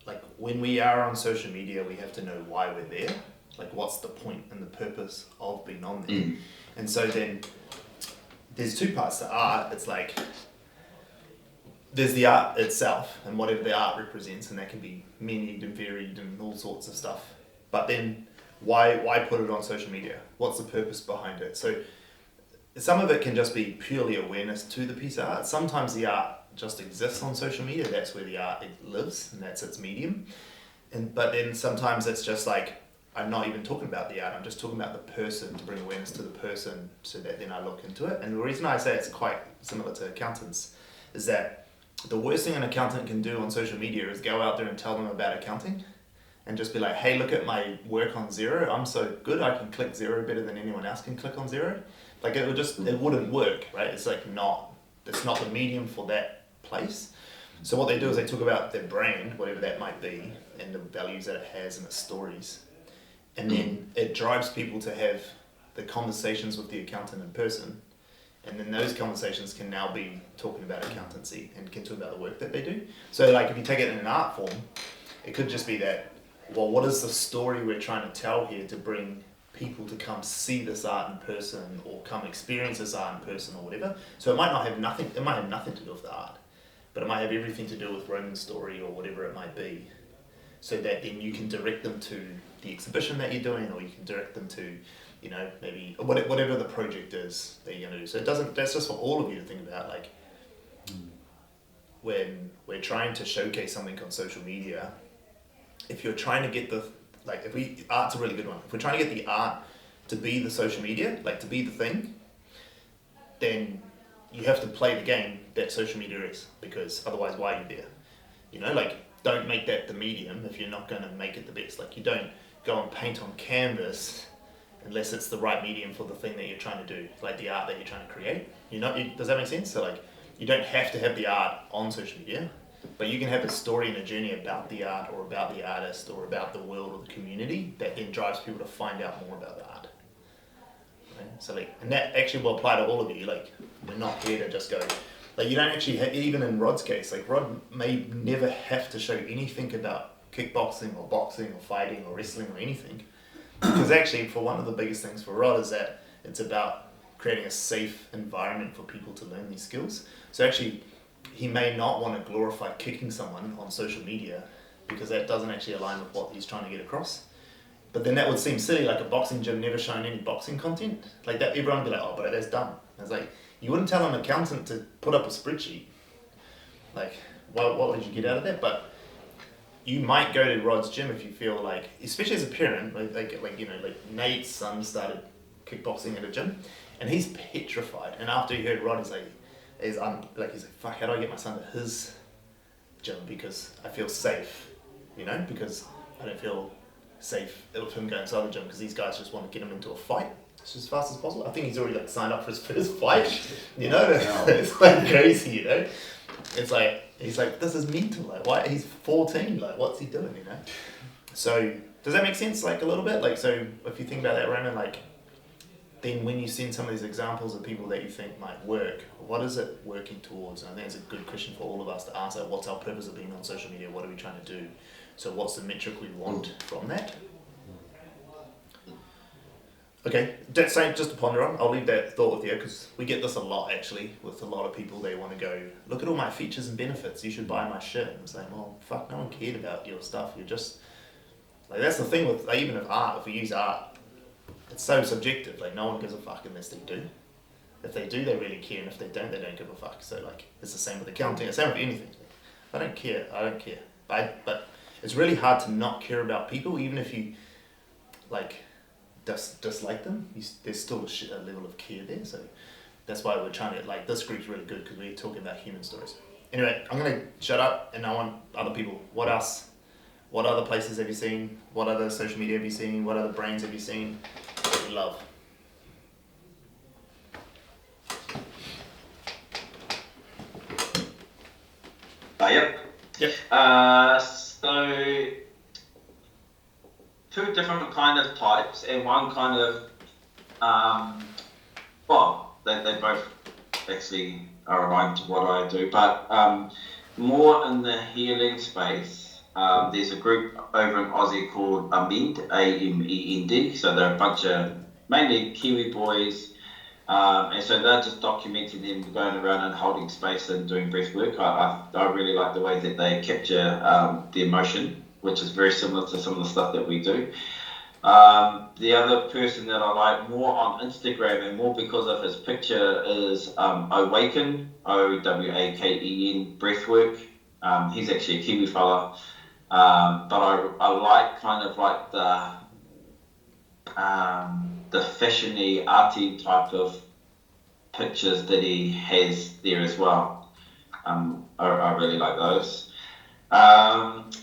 like when we are on social media, we have to know why we're there, like what's the point and the purpose of being on there. And so then there's two parts to art. It's like there's the art itself and whatever the art represents, and that can be many and varied and all sorts of stuff. But then why put it on social media? What's the purpose behind it? So some of it can just be purely awareness to the piece of art. Sometimes the art just exists on social media. That's where the art lives, and that's its medium. But then sometimes it's just like I'm not even talking about the art, I'm just talking about the person, to bring awareness to the person so that then I look into it. And the reason I say it's quite similar to accountants is that the worst thing an accountant can do on social media is go out there and tell them about accounting and just be like, hey, look at my work on Xero, I'm so good, I can click Xero better than anyone else can click on Xero. Like it wouldn't work, right? It's like it's not the medium for that place. So what they do is they talk about their brand, whatever that might be, and the values that it has and its stories. And then it drives people to have the conversations with the accountant in person. And then those conversations can now be talking about accountancy and can talk about the work that they do. So like if you take it in an art form, it could just be that, well, what is the story we're trying to tell here to bring people to come see this art in person or come experience this art in person or whatever. So it might have nothing to do with the art, but it might have everything to do with Roman's story or whatever it might be. So that then you can direct them to the exhibition that you're doing, or you can direct them to, you know, maybe whatever the project is that you're going to do. So that's just for all of you to think about, like, when we're trying to showcase something on social media, if you're trying to get art's a really good one. If we're trying to get the art to be the social media, like to be the thing, then you have to play the game that social media is, because otherwise why are you there? You know, like, don't make that the medium if you're not going to make it the best. Like, you don't go and paint on canvas unless it's the right medium for the thing that you're trying to do, like the art that you're trying to create. Does that make sense? So like, you don't have to have the art on social media, but you can have a story and a journey about the art or about the artist or about the world or the community that then drives people to find out more about the art. Right? So like, and that actually will apply to all of you. Like, we're not here to just go, like, you don't actually have, even in Rod's case, like Rod may never have to show anything about kickboxing or boxing or fighting or wrestling or anything. Because actually, for one of the biggest things for Rod is that it's about creating a safe environment for people to learn these skills. So actually, he may not want to glorify kicking someone on social media because that doesn't actually align with what he's trying to get across. But then that would seem silly, like a boxing gym never showing any boxing content. Like that, everyone would be like, oh, but that's dumb. It's like, you wouldn't tell an accountant to put up a spreadsheet. Like, what would you get out of that? But you might go to Rod's gym if you feel like, especially as a parent, like Nate's son started kickboxing at a gym, and he's petrified. And after he heard Rod, he's like, fuck, how do I get my son to his gym? Because I feel safe, because I don't feel safe with him going inside the gym because these guys just want to get him into a fight as fast as possible. I think he's already signed up for his first fight, It's like crazy, It's like, he's like, this is mental, like, why, he's 14, like, what's he doing, So, does that make sense, like, a little bit? Like, so, if you think about that, Roman, like, then when you send some of these examples of people that you think might work, what is it working towards? And I think it's a good question for all of us to answer. What's our purpose of being on social media? What are we trying to do? So what's the metric we want from that? Okay, that's something just to ponder on. I'll leave that thought with you because we get this a lot actually with a lot of people. They want to go, look at all my features and benefits. You should buy my shit. And I'm saying, well, fuck, no one cared about your stuff. You're just, like, that's the thing with, like, even with art, if we use art, it's so subjective. Like, no one gives a fuck unless they do. If they do, they really care. And if they don't give a fuck. So, like, it's the same with accounting. It's the same with anything. I don't care. But it's really hard to not care about people, even if you, like, dislike them. There's still a level of care there. So that's why we're trying to, like, this group's really good because we're talking about human stories. Anyway, I'm going to shut up and I want other people. What else? What other places have you seen? What other social media have you seen? What other brands have you seen that you love? Yep. So two different kind of types and one kind of, they both actually are aligned to what I do, but more in the healing space. There's a group over in Aussie called Amend, AMEND, so they're a bunch of mainly Kiwi boys, and so they're just documenting them going around and holding space and doing breath work. I really like the way that they capture the emotion, which is very similar to some of the stuff that we do. The other person that I like more on Instagram and more because of his picture is Awaken, Owaken Breathwork. He's actually a Kiwi fella, but I like kind of like the fashiony, arty type of pictures that he has there as well. I really like those. But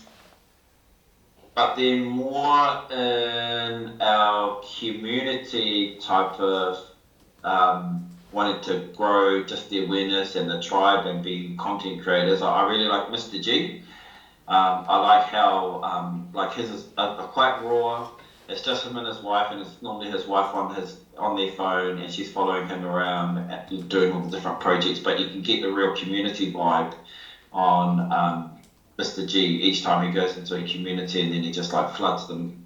then more in our community type of wanting to grow just the awareness and the tribe and being content creators. I really like Mr. G. I like how like his is quite raw. It's just him and his wife, and it's normally his wife on their phone, and she's following him around doing all the different projects. But you can get the real community vibe on Mr. G each time he goes into a community, and then he just like floods them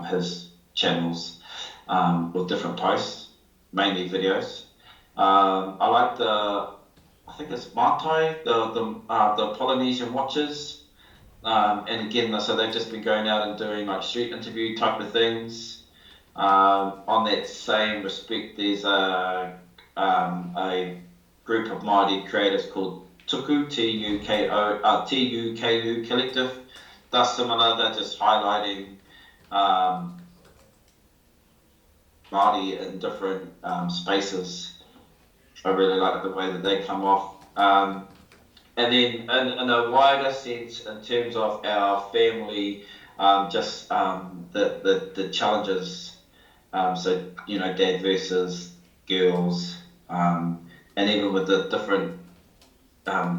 his channels with different posts, mainly videos. I like I think it's Matai, the Polynesian watches. And again, so they've just been going out and doing like street interview type of things. On that same respect, there's a group of Māori creators called Tuku, Tuku Collective. They're similar, they're just highlighting Māori in different spaces. I really like the way that they come off. And then in a wider sense, in terms of our family, just the challenges, so, you know, dad versus girls, and even with the different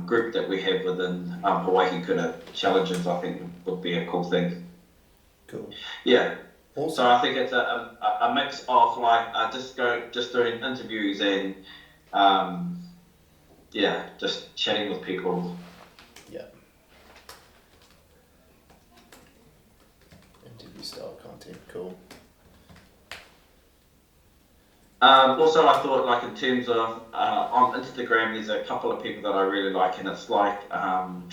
group that we have within Hawaii Kura, challenges I think would be a cool thing. Cool. Yeah. Awesome. So I think it's a mix of like just doing interviews and just chatting with people. Yeah. Interview style content, cool. Also, I thought, like, in terms of on Instagram, there's a couple of people that I really like, and it's like kind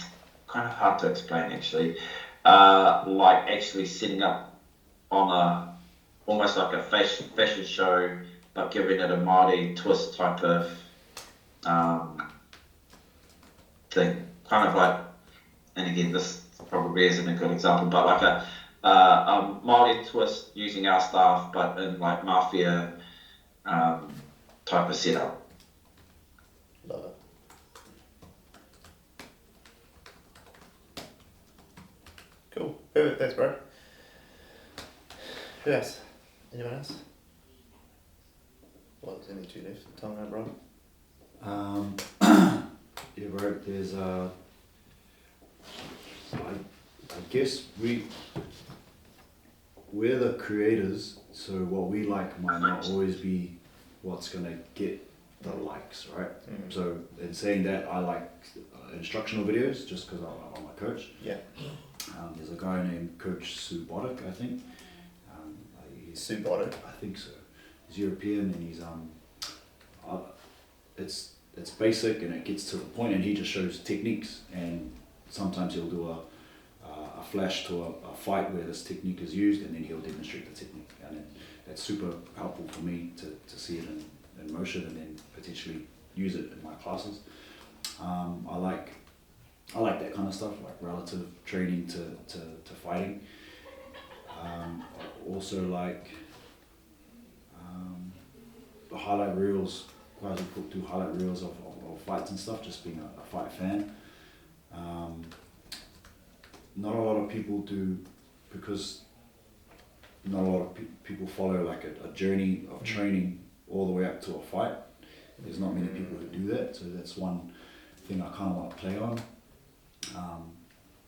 of hard to explain actually. Like actually setting up on almost like a fashion show, but giving it a Māori twist type of thing. Kind of like, and again, this probably isn't a good example, but like a Māori twist using our staff, but in like mafia type of setup. Love it. Cool. Perfect. Thanks, bro. Who else? Anyone else? Well, there's only two left. Tonga, bro. Yeah, bro. There's I guess we're the creators, so what we like might not always be what's gonna get the likes, right? Mm. So in saying that, I like instructional videos just because I'm a coach. Yeah. There's a guy named Coach Subotic, I think. He's Subotic. I think so. He's European, and he's it's basic and it gets to the point, and he just shows techniques, and sometimes he'll do a flash to a fight where this technique is used, and then he'll demonstrate the technique, and that's super helpful for me to see it in motion and then potentially use it in my classes. I like that kind of stuff, like relative training to fighting. Also like the highlight reels, guys who do highlight reels of fights and stuff, just being a fight fan. Not a lot of people do, because not a lot of people follow like a journey of training all the way up to a fight. There's not many people who do that, so that's one thing I kind of want to play on.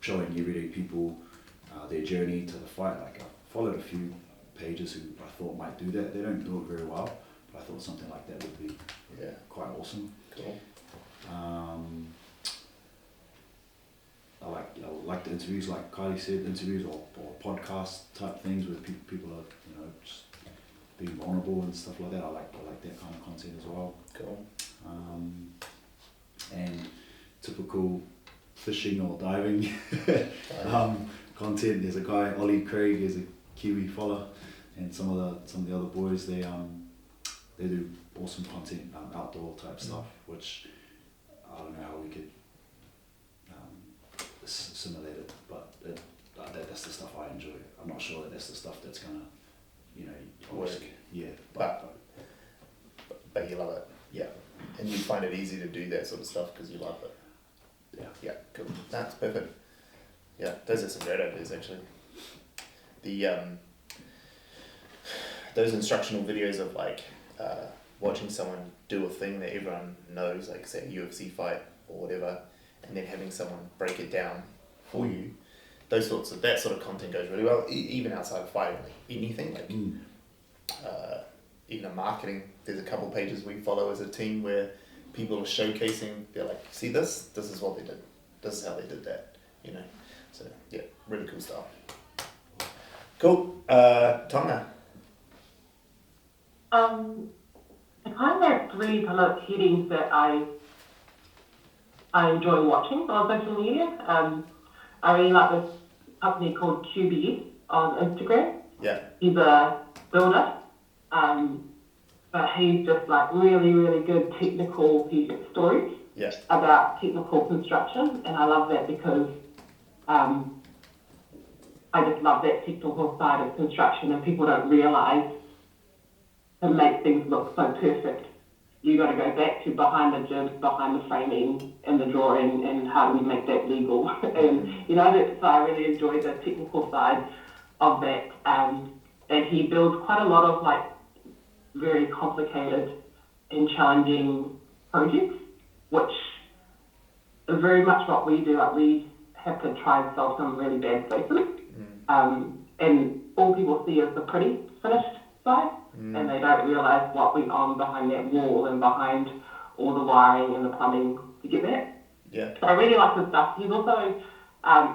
Showing everyday people their journey to the fight. Like, I followed a few pages who I thought might do that. They don't do it very well, but I thought something like that would be quite awesome. Cool. I like the interviews, like Kylie said, interviews or podcast type things where people are, you know, just being vulnerable and stuff like that. I like that kind of content as well. Cool. And typical fishing or diving content. There's a guy, Ollie Craig, is a Kiwi fella, and some of the other boys, they do awesome content, outdoor type stuff, which I don't know how we could simulate it, but that's the stuff I enjoy. I'm not sure that that's the stuff that's gonna you know, Work. yeah. But you love it, yeah. And you find it easy to do that sort of stuff because you love it. Yeah. Yeah, cool. That's perfect. Yeah, those are some great ideas actually. The those instructional videos of like watching someone do a thing that everyone knows, like say a UFC fight or whatever, and then having someone break it down for you. That sort of content goes really well, even outside of fighting, like anything, like even in marketing. There's a couple pages we follow as a team where people are showcasing. They're like, see this is what they did. This is how they did that. You know, so yeah, really cool stuff. Cool, Tonga. I kind of have three kind of headings that I enjoy watching on social media. I really like this company called QBS on Instagram. Yeah. He's a builder, but he's just like really, really good technical stories Yeah. about technical construction, and I love that because I just love that technical side of construction, and people don't realise to make things look so perfect. You got to go back to behind the jibs, behind the framing, and the drawing, and how do we make that legal? And you know, so I really enjoy the technical side of that. And he builds quite a lot of like very complicated and challenging projects, which is very much what we do. Like we have to try and solve some really bad spaces, and all people see is the pretty finished side. And they don't realise what went on behind that wall and behind all the wiring and the plumbing to get that. Yeah. So I really like his stuff. He's also,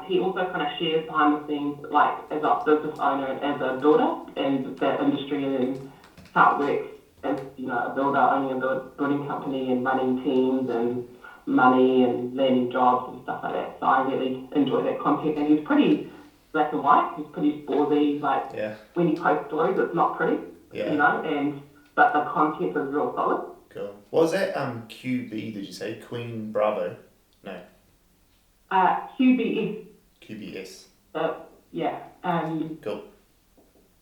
he also kind of shares behind the scenes, like as a business owner and as a builder, and the industry and how it works as, you know, a builder owning a building company and running teams and money and landing jobs and stuff like that. So I really enjoy that content. And he's pretty black and white. He's pretty sporty. Like when he posts stories, it's not pretty. Yeah. You know, but the content is real solid. Cool. What was that? QB, did you say? Queen Bravo? No. QBS. QBS. Yeah. Cool.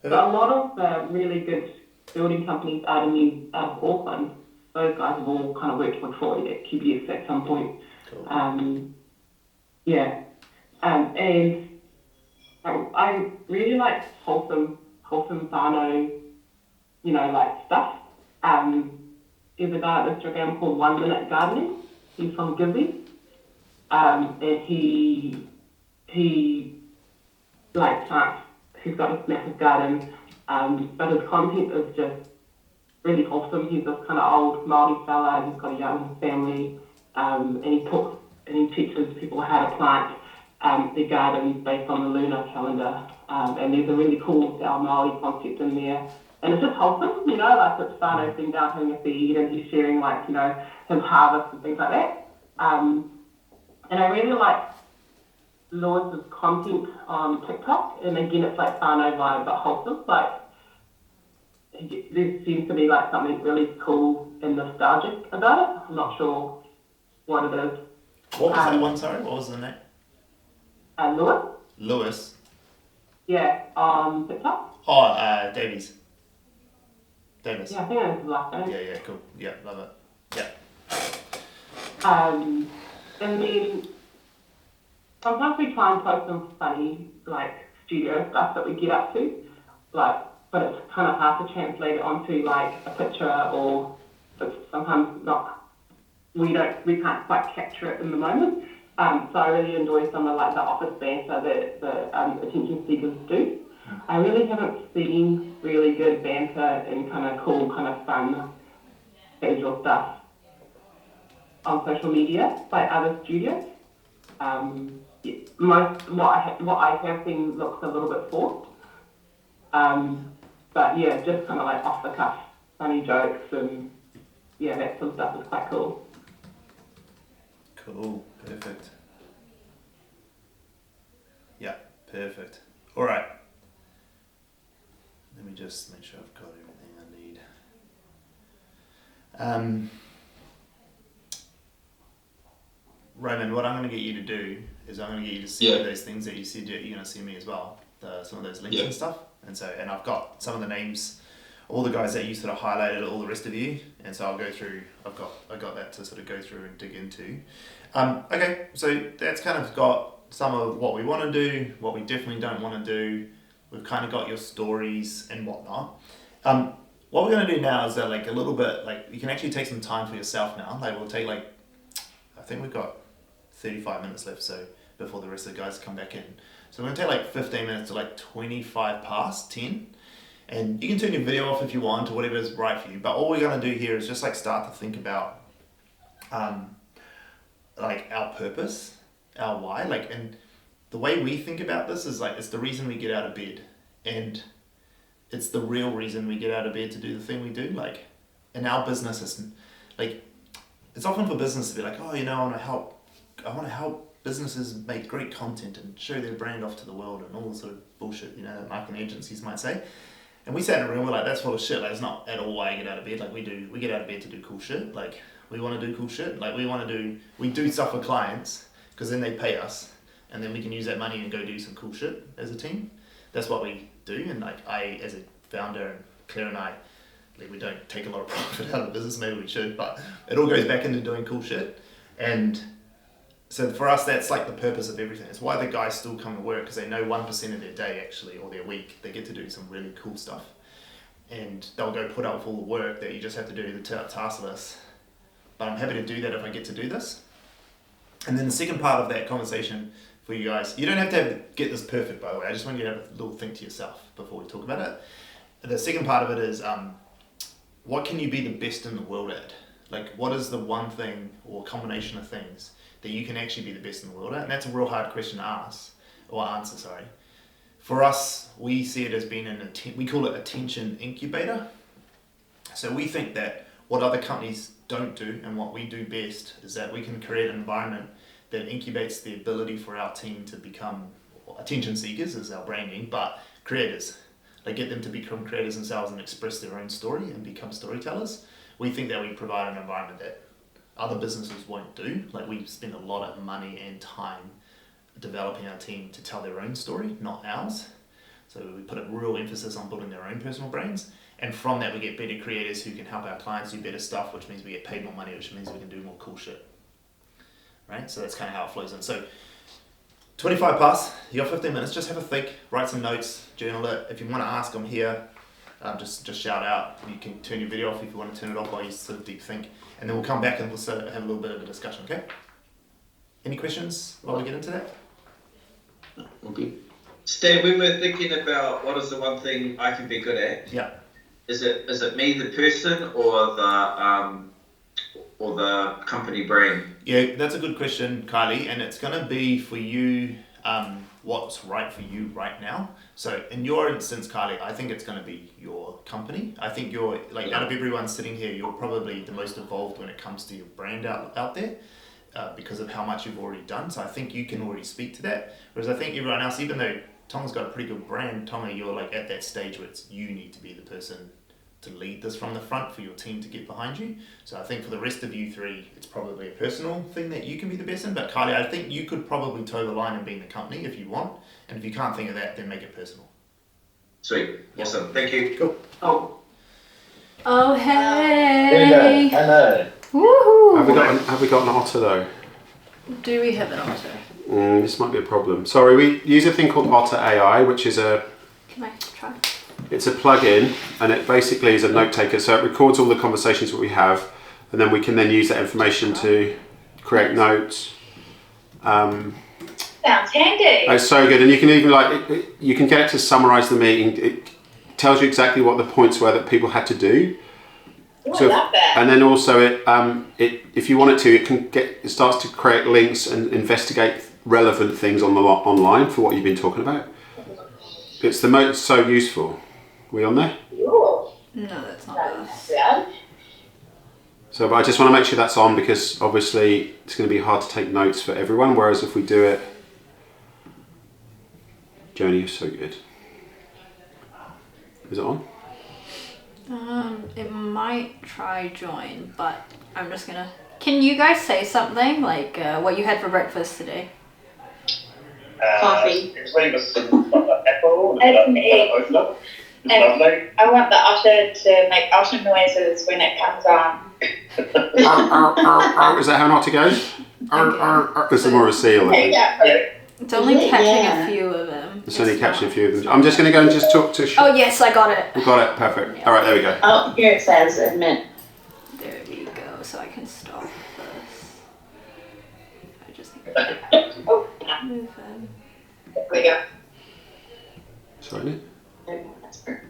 So a lot of the really good building companies out of Auckland, those guys have all kind of worked with Freud at QBS at some point. Cool. Yeah. And I really like wholesome whānau, you know, like stuff. There's a guy on Instagram called 1 Minute Gardening. He's from Gizzy. And he like plants. He's got this massive garden. But his content is just really wholesome. He's this kind of old Māori fella. He's got a young family. And he teaches people how to plant their gardens based on the lunar calendar. And there's a really cool our Māori concept in there. And it's just wholesome, you know, like it's whānau sitting down having a feed and he's sharing like, you know, his harvest and things like that. And I really like Lewis's content on TikTok. And again, it's like whānau vibe, but wholesome. Like, there seems to be like something really cool and nostalgic about it. I'm not sure what it is. What was that one, sorry? What was the name? Lewis. Lewis? Yeah, on TikTok. Oh, Davies. Davis. Yeah, I think that's his last name. Yeah, cool. Yeah, love it. Yeah. And then sometimes we try and post some funny, like, studio stuff that we get up to, like, but it's kind of hard to translate it onto, like, a picture, or it's sometimes not, we can't quite capture it in the moment. So I really enjoy some of, like, the office banter that the attention seekers do. I really haven't seen really good banter and kind of cool, kind of fun, casual stuff on social media by other studios. Most what I have seen looks a little bit forced. But yeah, just kind of like off the cuff, funny jokes and yeah, that sort of stuff is quite cool. Cool, perfect. Yeah, perfect. All right. Let me just make sure I've got everything I need. Roman, what I'm going to get you to do is I'm going to get you to send me those things that you said you're going to send me as well, some of those links and stuff. And I've got some of the names, all the guys that you sort of highlighted, all the rest of you, and so I'll go through. I got that to sort of go through and dig into. Okay, so that's kind of got some of what we want to do, what we definitely don't want to do. We've kind of got your stories and whatnot. What we're going to do now is that like a little bit, like you can actually take some time for yourself now. Like we'll take like, I think we've got 35 minutes left, so before the rest of the guys come back in. So we're going to take like 15 minutes to like 25 past 10. And you can turn your video off if you want or whatever is right for you. But all we're going to do here is just like start to think about like our purpose, our why. Like, and the way we think about this is like, it's the reason we get out of bed. And it's the real reason we get out of bed to do the thing we do. Like, in our business, it's like, it's often for business to be like, oh, you know, I want to help businesses make great content and show their brand off to the world and all the sort of bullshit, you know, that marketing agencies might say. And we sat in a room, we're like, that's full of shit. Like, it's not at all why I get out of bed. Like, we get out of bed to do cool shit. Like, we want to do cool shit. Like, we do stuff for clients because then they pay us and then we can use that money and go do some cool shit as a team. That's what we do. And like, I, as a founder, and Claire and I, like, we don't take a lot of profit out of the business. Maybe we should, but it all goes back into doing cool shit. And so for us, that's like the purpose of everything. It's why the guys still come to work, because they know 1% of their day actually, or their week, they get to do some really cool stuff. And they'll go put up with all the work that you just have to do the task list. But I'm happy to do that if I get to do this. And then the second part of that conversation for you guys, you don't have to get this perfect, by the way. I just want you to have a little think to yourself before we talk about it. The second part of it is, what can you be the best in the world at? Like, what is the one thing or combination of things that you can actually be the best in the world at? And that's a real hard question to answer, sorry. For us, we see it as being we call it attention incubator. So we think that what other companies don't do and what we do best is that we can create an environment that incubates the ability for our team to become attention seekers, is our branding, but creators. Like, get them to become creators themselves and express their own story and become storytellers. We think that we provide an environment that other businesses won't do. Like, we spend a lot of money and time developing our team to tell their own story, not ours. So we put a real emphasis on building their own personal brands. And from that, we get better creators who can help our clients do better stuff, which means we get paid more money, which means we can do more cool shit. Right? So that's kind of how it flows in. So 25 past, you got 15 minutes, just have a think, write some notes, journal it. If you want to ask, I'm here. Just shout out. You can turn your video off if you want to turn it off while you sort of deep think. And then we'll come back and we'll sort of have a little bit of a discussion, okay? Any questions while we get into that? Okay. Steve, we were thinking about what is the one thing I can be good at. Yeah. Is it me, the person, or the company brand? Yeah, that's a good question, Kylie, and it's going to be for you what's right for you right now. So in your instance, Kylie, I think it's going to be your company. I think you're, like, out of everyone sitting here, you're probably the most involved when it comes to your brand out there because of how much you've already done. So I think you can already speak to that. Whereas I think everyone else, even though Tom's got a pretty good brand, Tommy, you're like at that stage where you need to be the person to lead this from the front for your team to get behind you. So I think for the rest of you three, it's probably a personal thing that you can be the best in. But Kylie, I think you could probably toe the line in being the company if you want. And if you can't think of that, then make it personal. Sweet. Awesome. Thank you. Cool. Oh, hey. Hello. Woohoo. Have we got an otter though? Do we have an otter? This might be a problem. Sorry, we use a thing called Otter AI, which is Can I try? it's a plugin, and it basically is a note taker. So it records all the conversations that we have, and then we can then use that information to create notes. Sounds handy. It's so good, and you can even you can get it to summarize the meeting. It tells you exactly what the points were that people had to do. Ooh, I love that. And then also it if you want it to, it starts to create links and investigate relevant things online for what you've been talking about. It's so useful. We on there? Cool. No, that's not That's us. good. So, but I just want to make sure that's on because obviously it's going to be hard to take notes for everyone. Whereas if we do it, Joni is so good. Is it on? It might try join, but I'm just gonna. Can you guys say something like what you had for breakfast today? Coffee. Usually with some apple eggs and eggs. Open up. It's And lovely. I want the otter to make otter noises when it comes on. Is that how an otter goes? This is more of a seal, I think. Yeah. It's only catching Yeah. a few of them. It's only catching a few of them. I'm just going to go and just talk to. Oh yes, I got it. We got it. Perfect. All right, there we go. Oh, here it says admit. There we go. So I can stop this. I just need to Oh, move them. there we go. Sorry, Nick. That's perfect.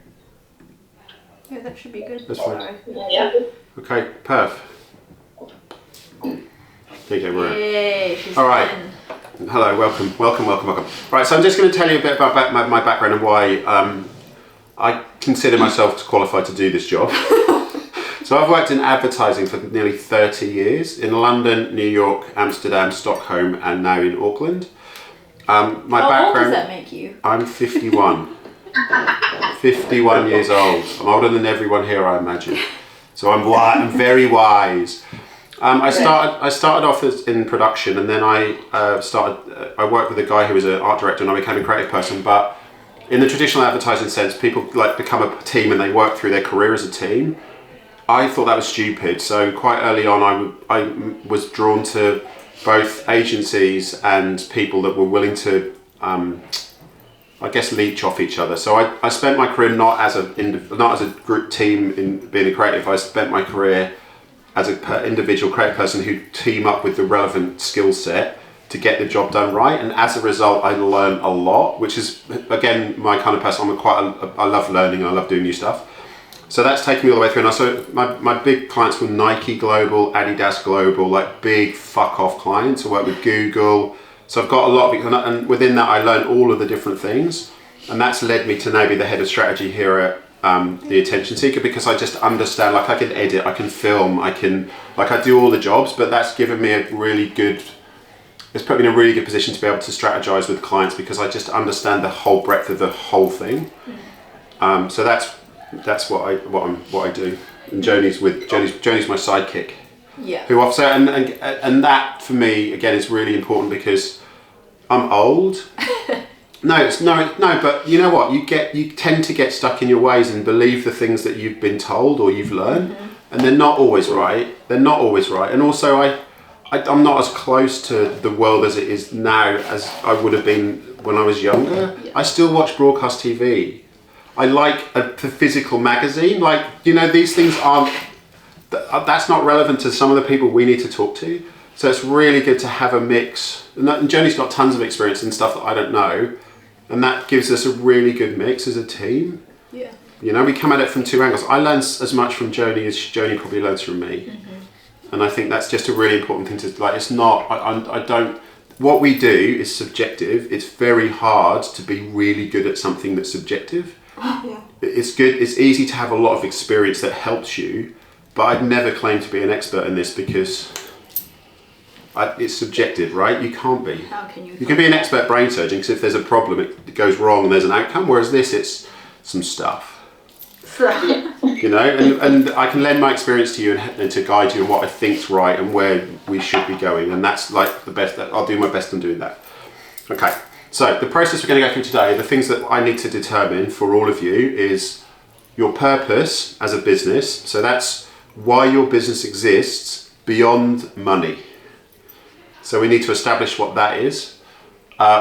Yeah, that should be good. That's fine. Sorry. Yeah. Okay, perf. There you go, we're in. Yay, she's All right. in. Hello, welcome. Right, so I'm just going to tell you a bit about my background and why I consider myself qualified to do this job. So I've worked in advertising for nearly 30 years in London, New York, Amsterdam, Stockholm, and now in Auckland. My How old background. does that make you? I'm 51. 51 years old. I'm older than everyone here, I imagine. So I'm very wise. I started off in production, and then I worked with a guy who was an art director, and I became a creative person. But in the traditional advertising sense, people like become a team and they work through their career as a team. I thought that was stupid. So quite early on, I was drawn to both agencies and people that were willing to, I guess, leech off each other. So I spent my career not as a group team in being a creative. I spent my career as an individual creative person who team up with the relevant skill set to get the job done right. And as a result, I learned a lot, which is, again, my kind of person. I love learning and I love doing new stuff. So that's taken me all the way through. And so my big clients were Nike Global, Adidas Global, like big fuck off clients. I work with Google. So I've got a lot of, and within that I learned all of the different things. And that's led me to now be the head of strategy here at The Attention Seeker, because I just understand, like I can edit, I can film, I do all the jobs, but that's given me it's put me in a really good position to be able to strategize with clients because I just understand the whole breadth of the whole thing. So that's what I do. And Joni's my sidekick. Yeah. Who I've said, and that for me again is really important because I'm old. No, but you know what? You tend to get stuck in your ways and believe the things that you've been told or you've learned, and they're not always right. And also, I'm not as close to the world as it is now as I would have been when I was younger. Yeah. I still watch broadcast TV. I like the physical magazine. Like, these things aren't. That's not relevant to some of the people we need to talk to. So it's really good to have a mix. And Joni's got tons of experience in stuff that I don't know. And that gives us a really good mix as a team. Yeah. We come at it from two angles. I learn as much from Joni as Joni probably learns from me. Mm-hmm. And I think that's just a really important thing to, like, it's not, I don't, what we do is subjective. It's very hard to be really good at something that's subjective. Yeah. It's good, it's easy to have a lot of experience that helps you, but I'd never claim to be an expert in this because it's subjective, right? You can't be. How can you? You can be an expert brain surgeon because if there's a problem, it goes wrong and there's an outcome. Whereas this, it's some stuff. And I can lend my experience to you and to guide you in what I think's right and where we should be going. And that's like the best. I'll do my best in doing that. Okay. So the process we're going to go through today, the things that I need to determine for all of you is your purpose as a business. So that's why your business exists beyond money. So we need to establish what that is.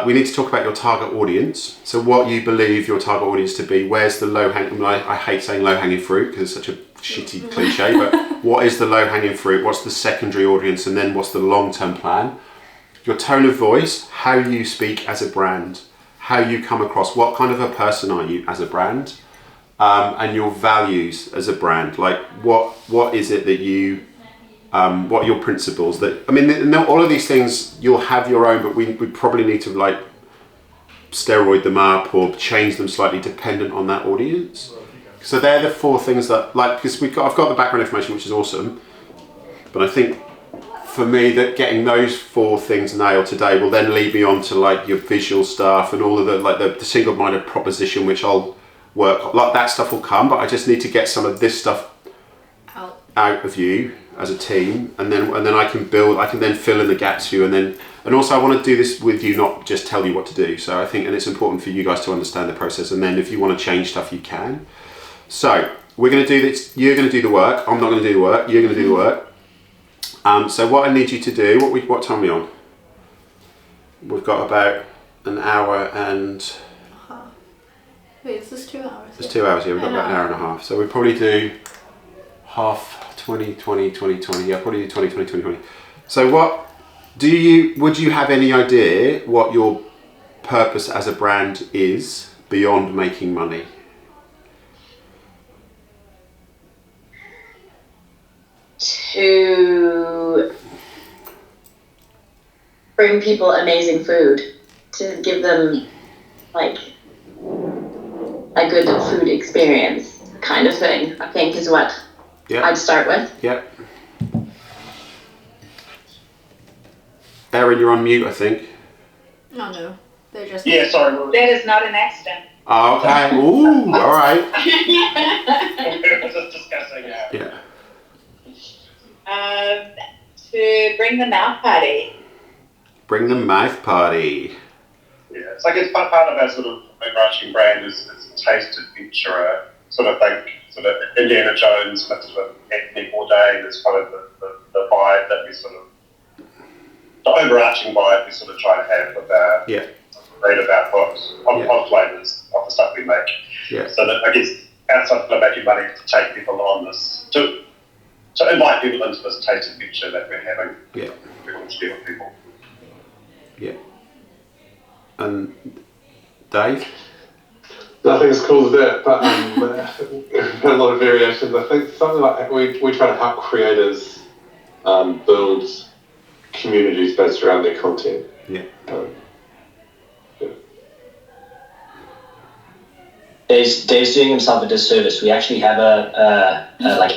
We need to talk about your target audience. So what you believe your target audience to be. Where's the low-hanging, I hate saying low-hanging fruit because it's such a shitty cliche, but what is the low-hanging fruit? What's the secondary audience? And then what's the long-term plan? Your tone of voice, how you speak as a brand, how you come across, what kind of a person are you as a brand, and your values as a brand. Like what is it that you, what are your principles? That, I mean, all of these things, you'll have your own, but we probably need to like steroid them up or change them slightly dependent on that audience. So they're the four things that, like, because I've got the background information, which is awesome, but I think for me that getting those four things nailed today will then lead me on to like your visual stuff and all of the single-minded proposition, which I'll work, like that stuff will come, but I just need to get some of this stuff out of you as a team, and then I can then fill in the gaps for you, and also I want to do this with you, not just tell you what to do. So I think, and it's important for you guys to understand the process, and then if you want to change stuff, you can. So we're going to do this. You're going to do the work. I'm not going to do the work. You're going to do the work. So what I need you to do, what time are we on? We've got about an hour and... Wait, is this 2 hours? It's 2 hours, yeah, we've got about an hour and a half. So we'll probably do half 20, 20, 20, 20. Yeah, probably do 20, 20, 20, 20. So would you have any idea what your purpose as a brand is beyond making money? To bring people amazing food, to give them like a good food experience kind of thing, I think is what I'd start with. Yep. Erin, you're on mute, I think. Oh no, they're just... Yeah, sorry. That is not an accident. Oh, okay. Ooh, all right. We were just discussing Yeah. To bring the mouth party. Bring the mouth party. Yeah, it's like it's part of our sort of overarching brand is taste adventurer, sort of think sort of Indiana Jones mixed with Anthony Bourdain is kind of the vibe that we sort of, the overarching vibe we sort of try to have with our read about books on flavours of the stuff we make. Yeah. So that I guess outside of making money, to take people on this, to invite people into this taste adventure that we're having. Yeah. We want to share with people. Yeah. And Dave? Nothing as cool as that, but a lot of variations. I think something like we try to help creators build communities based around their content. Yeah. Dave's doing himself a disservice. We actually have a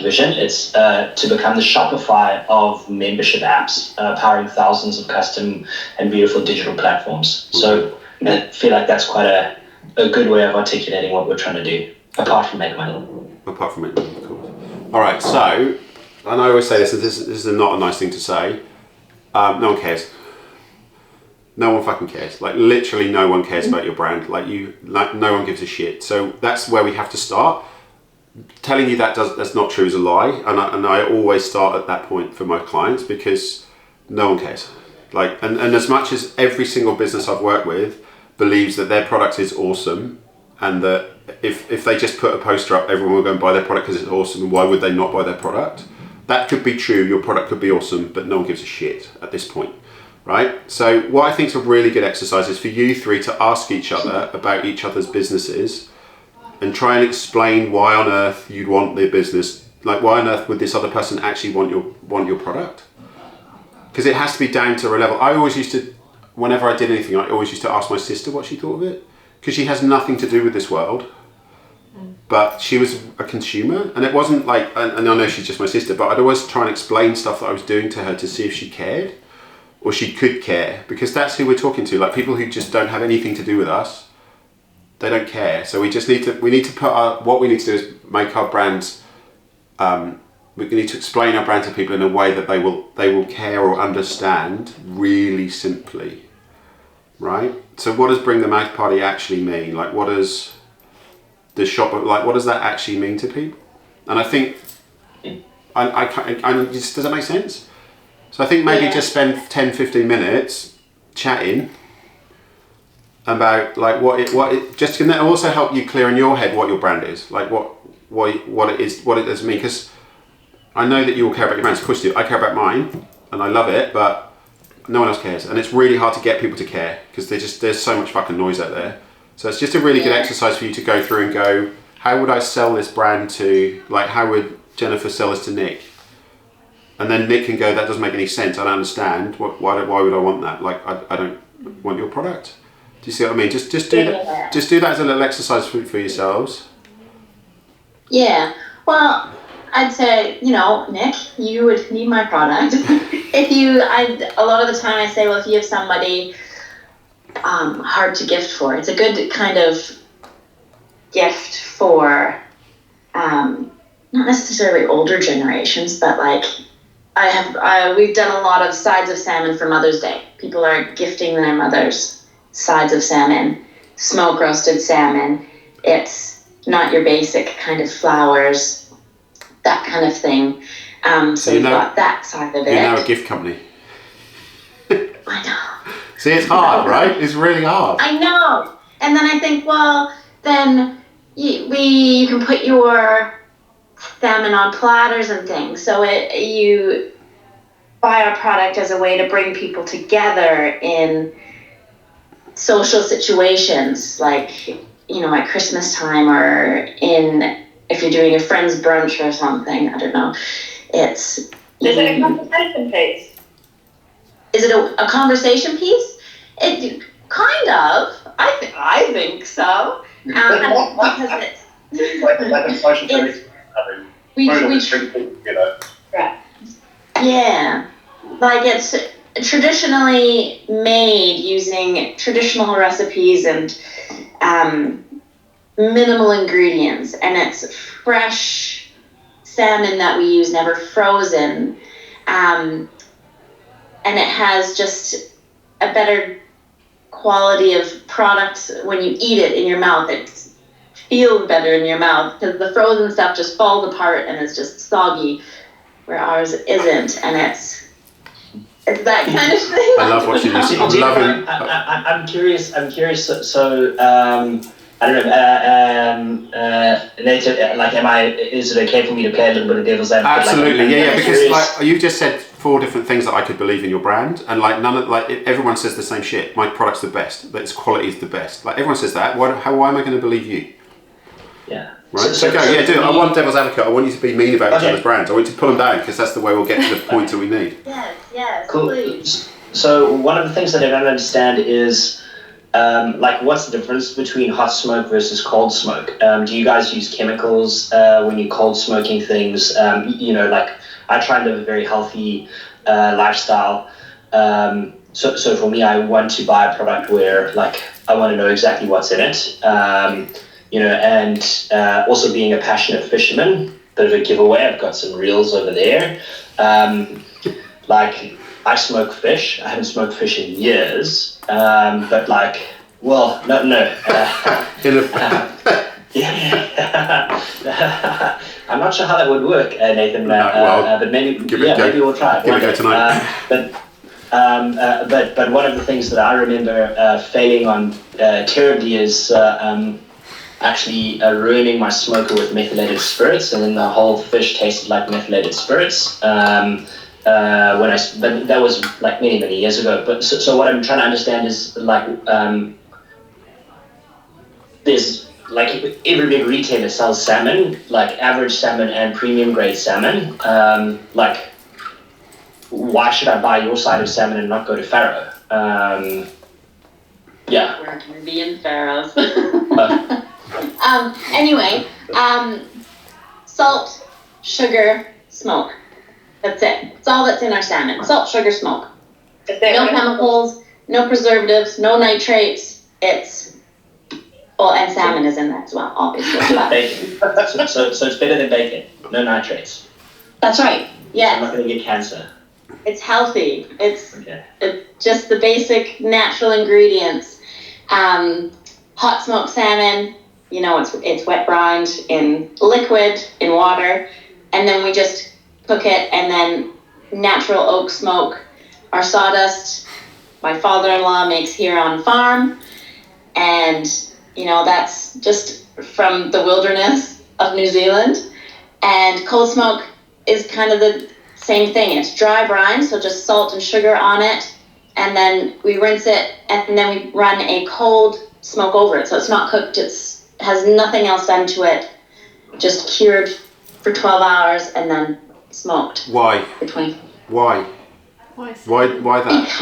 vision. It's to become the Shopify of membership apps, powering thousands of custom and beautiful digital platforms. So I feel like that's quite a good way of articulating what we're trying to do, apart from make money. Apart from making money, of course. All right, so, and I always say this is not a nice thing to say, no one cares. No one fucking cares. Like literally no one cares about your brand. No one gives a shit. So that's where we have to start. Telling you that's not true is a lie. And I always start at that point for my clients because no one cares. And as much as every single business I've worked with believes that their product is awesome and that if they just put a poster up, everyone will go and buy their product because it's awesome, and why would they not buy their product? That could be true, your product could be awesome, but no one gives a shit at this point. Right? So what I think is a really good exercise is for you three to ask each other about each other's businesses and try and explain why on earth you'd want their business. Like why on earth would this other person actually want your product? Because it has to be down to a level. I always used to, whenever I did anything, I always used to ask my sister what she thought of it. Because she has nothing to do with this world. But she was a consumer, and it wasn't like, and I know she's just my sister, but I'd always try and explain stuff that I was doing to her to see if she cared. Or she could care, because that's who we're talking to. Like people who just don't have anything to do with us, they don't care. So we need to put what we need to do is make our brands. We need to explain our brand to people in a way that they will care or understand really simply, right? So what does bring the mouth party actually mean? Like what does the shop what does that actually mean to people? And I think does that make sense? So I think maybe just spend 10-15 minutes chatting about like what it just can also help you clear in your head what your brand is, like what it is, what it does mean. Because I know that you all care about your brands, of course you do. I care about mine and I love it, but no one else cares, and it's really hard to get people to care because there's so much fucking noise out there. So it's just a really good exercise for you to go through and go, how would I sell this brand to, like how would Jennifer sell this to Nick? And then Nick can go, that doesn't make any sense, I don't understand, why would I want that? Like, I don't want your product. Do you see what I mean? Just do that. Just do that as a little exercise for yourselves. Yeah, well, I'd say, Nick, you would need my product. A lot of the time I say, well, if you have somebody hard to gift for, it's a good kind of gift for, not necessarily older generations, but like we've done a lot of sides of salmon for Mother's Day. People are gifting their mothers sides of salmon, smoke roasted salmon. It's not your basic kind of flowers, that kind of thing. So we've got that side of it. You're now a gift company. I know. See, it's hard, right? It's really hard. I know. And then I think, well, then you can put your salmon on platters and things. So you buy our product as a way to bring people together in social situations, like, you know, at Christmas time, or if you're doing a friend's brunch or something. I don't know. Is it a conversation piece? Is it a conversation piece? It kind of. I think so. Because It's like a social tradition. Right. Yeah. Like, it's traditionally made using traditional recipes and minimal ingredients, and it's fresh salmon that we use, never frozen, and it has just a better quality of product when you eat it in your mouth. It feels better in your mouth, because the frozen stuff just falls apart and is just soggy, where ours isn't, and it's that kind of thing. I love watching this. I'm loving. I'm curious. So I don't know. Native, is it okay for me to play a little bit of devil's advocate? Absolutely, yeah. Because like you just said 4 different things that I could believe in your brand, and like everyone says the same shit. My product's the best. That its quality is the best. Like everyone says that. Why am I going to believe you? Yeah. Right. So do it. I want devil's advocate. I want you to be mean about each other's brands. I want you to pull them down, because that's the way we'll get to the point that we need. Yes, cool. Please. So one of the things that I don't understand is, what's the difference between hot smoke versus cold smoke? Do you guys use chemicals when you're cold smoking things? I try and live a very healthy lifestyle. So for me, I want to buy a product where, I want to know exactly what's in it. And also being a passionate fisherman, bit of a giveaway, I've got some reels over there. I smoke fish. I haven't smoked fish in years, but no. I'm not sure how that would work, Nathan. But maybe maybe we'll try it. Give it a go tonight. But one of the things that I remember failing on terribly is actually ruining my smoker with methylated spirits, and then the whole fish tasted like methylated spirits. But that was like many years ago. But so what I'm trying to understand is there's every big retailer sells salmon, like average salmon and premium grade salmon. Why should I buy your side of salmon and not go to Faro? We're going to be in Faroes. Anyway, salt, sugar, smoke. That's it. It's all that's in our salmon. Salt, sugar, smoke. No chemicals, no preservatives, no nitrates. And salmon is in there as well, obviously. Bacon. So it's better than bacon. No nitrates. That's right. Yes. I'm not going to get cancer. It's healthy. It's just the basic natural ingredients. Hot smoked salmon. It's wet brined in liquid, in water, and then we just cook it, and then natural oak smoke. Our sawdust, my father-in-law makes here on farm, and that's just from the wilderness of New Zealand. And cold smoke is kind of the same thing. It's dry brine, so just salt and sugar on it, and then we rinse it, and then we run a cold smoke over it, so it's not cooked. Has nothing else done to it, just cured for 12 hours and then smoked. Why? For 20. Why? Why that?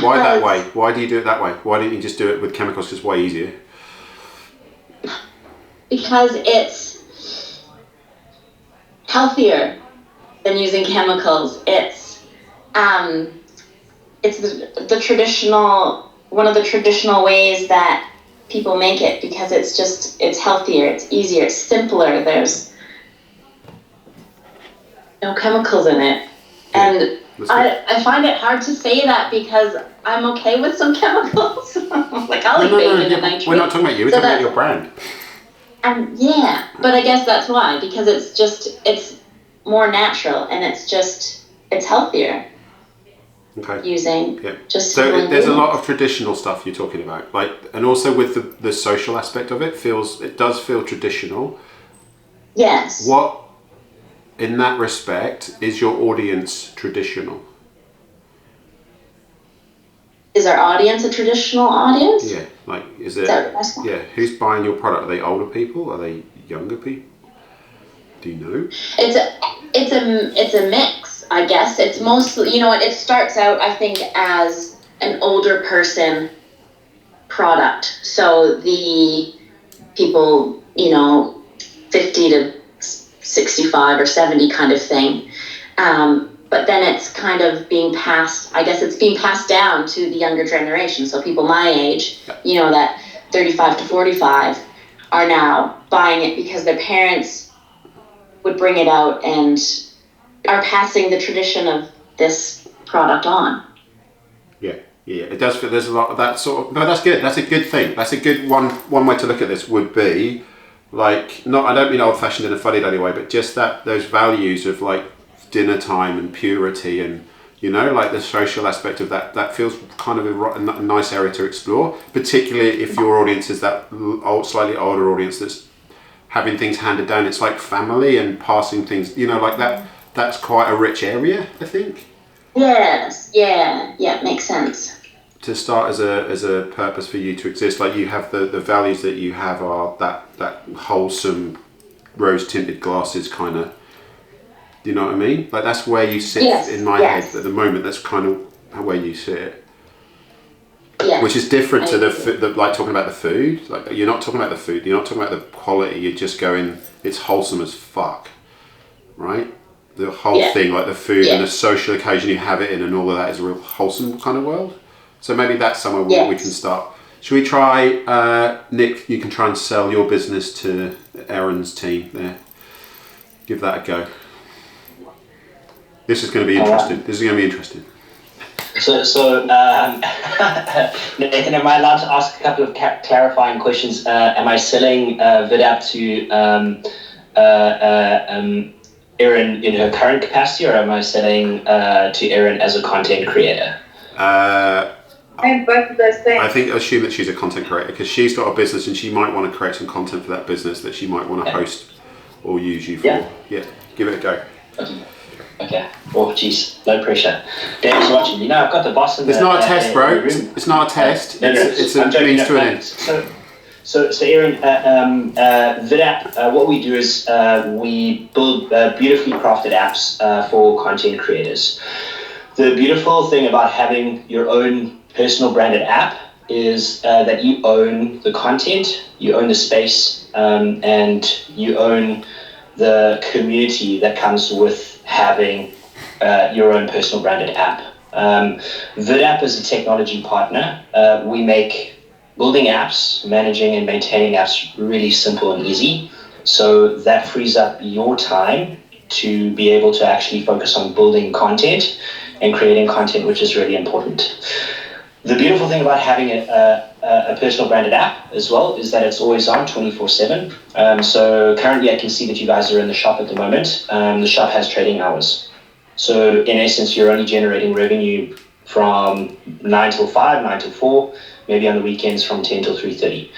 Why that way? Why do you do it that way? Why don't you just do it with chemicals? 'Cause it's way easier. Because it's healthier than using chemicals. It's the traditional, one of the traditional ways that people make it, because it's healthier, it's easier, it's simpler. There's no chemicals in it, and I find it hard to say that because I'm okay with some chemicals. Like I'll eat bacon and nitrate. We're not talking about you. We're talking about your brand. And yeah, but I guess that's why, because it's more natural and it's healthier. Okay. Using just so there's a lot of traditional stuff you're talking about, like, and also with the social aspect of it, it does feel traditional. Yes. What, in that respect, is your audience traditional? Is our audience a traditional audience? Yeah, like is it? Yeah, who's buying your product? Are they older people? Are they younger people? Do you know? It's a mix, I guess. It's mostly, it starts out, I think, as an older person product. So the people, 50 to 65 or 70 kind of thing. But then it's kind of being passed down to the younger generation. So people my age, that 35 to 45 are now buying it because their parents would bring it out and are passing the tradition of this product on. Yeah, it does feel there's a lot of that sort of, no, that's good. That's a good thing. That's a good one way to look at this would be like, not, I don't mean old fashioned in a funny way, but just those values of like dinner time and purity and, like the social aspect of that feels kind of a nice area to explore, particularly if your audience is that slightly older audience that's having things handed down. It's like family and passing things, like that. That's quite a rich area, I think. Yes, yeah, makes sense. To start as a purpose for you to exist, like you have the values that you have are that wholesome rose tinted glasses kind of. Do you know what I mean? Like that's where you sit in my head at the moment. That's kind of where you sit. Yes. Which is different to the like talking about the food. Like you're not talking about the food. You're not talking about the quality. You're just going. It's wholesome as fuck, right? The whole thing, like the food and the social occasion you have it in, and all of that is a real wholesome kind of world. So maybe that's somewhere we can start. Should we try, Nick? You can try and sell your business to Erin's team there. Give that a go. This is going to be interesting. So Nathan, am I allowed to ask a couple of clarifying questions? Am I selling VidApp to Erin in her current capacity, or am I selling to Erin as a content creator? And both of those things. I assume that she's a content creator because she's got a business and she might want to create some content for that business that she might want to host or use you for. Yeah, give it a go. Okay. Oh, geez, no pressure. Dan's watching. I've got the boss in the It's not a test, bro. It's not a test. It's a means to an end. So Erin, VidApp, what we do is we build beautifully crafted apps for content creators. The beautiful thing about having your own personal branded app is that you own the content, you own the space, and you own the community that comes with having your own personal branded app. VidApp is a technology partner. We make building apps, managing and maintaining apps really simple and easy. So that frees up your time to be able to actually focus on building content and creating content, which is really important. The beautiful thing about having a personal branded app as well is that it's always on 24/7. So currently I can see that you guys are in the shop at the moment. The shop has trading hours. So in essence, you're only generating revenue from 9 till 5, 9 till 4, maybe on the weekends from 10 till 3:30.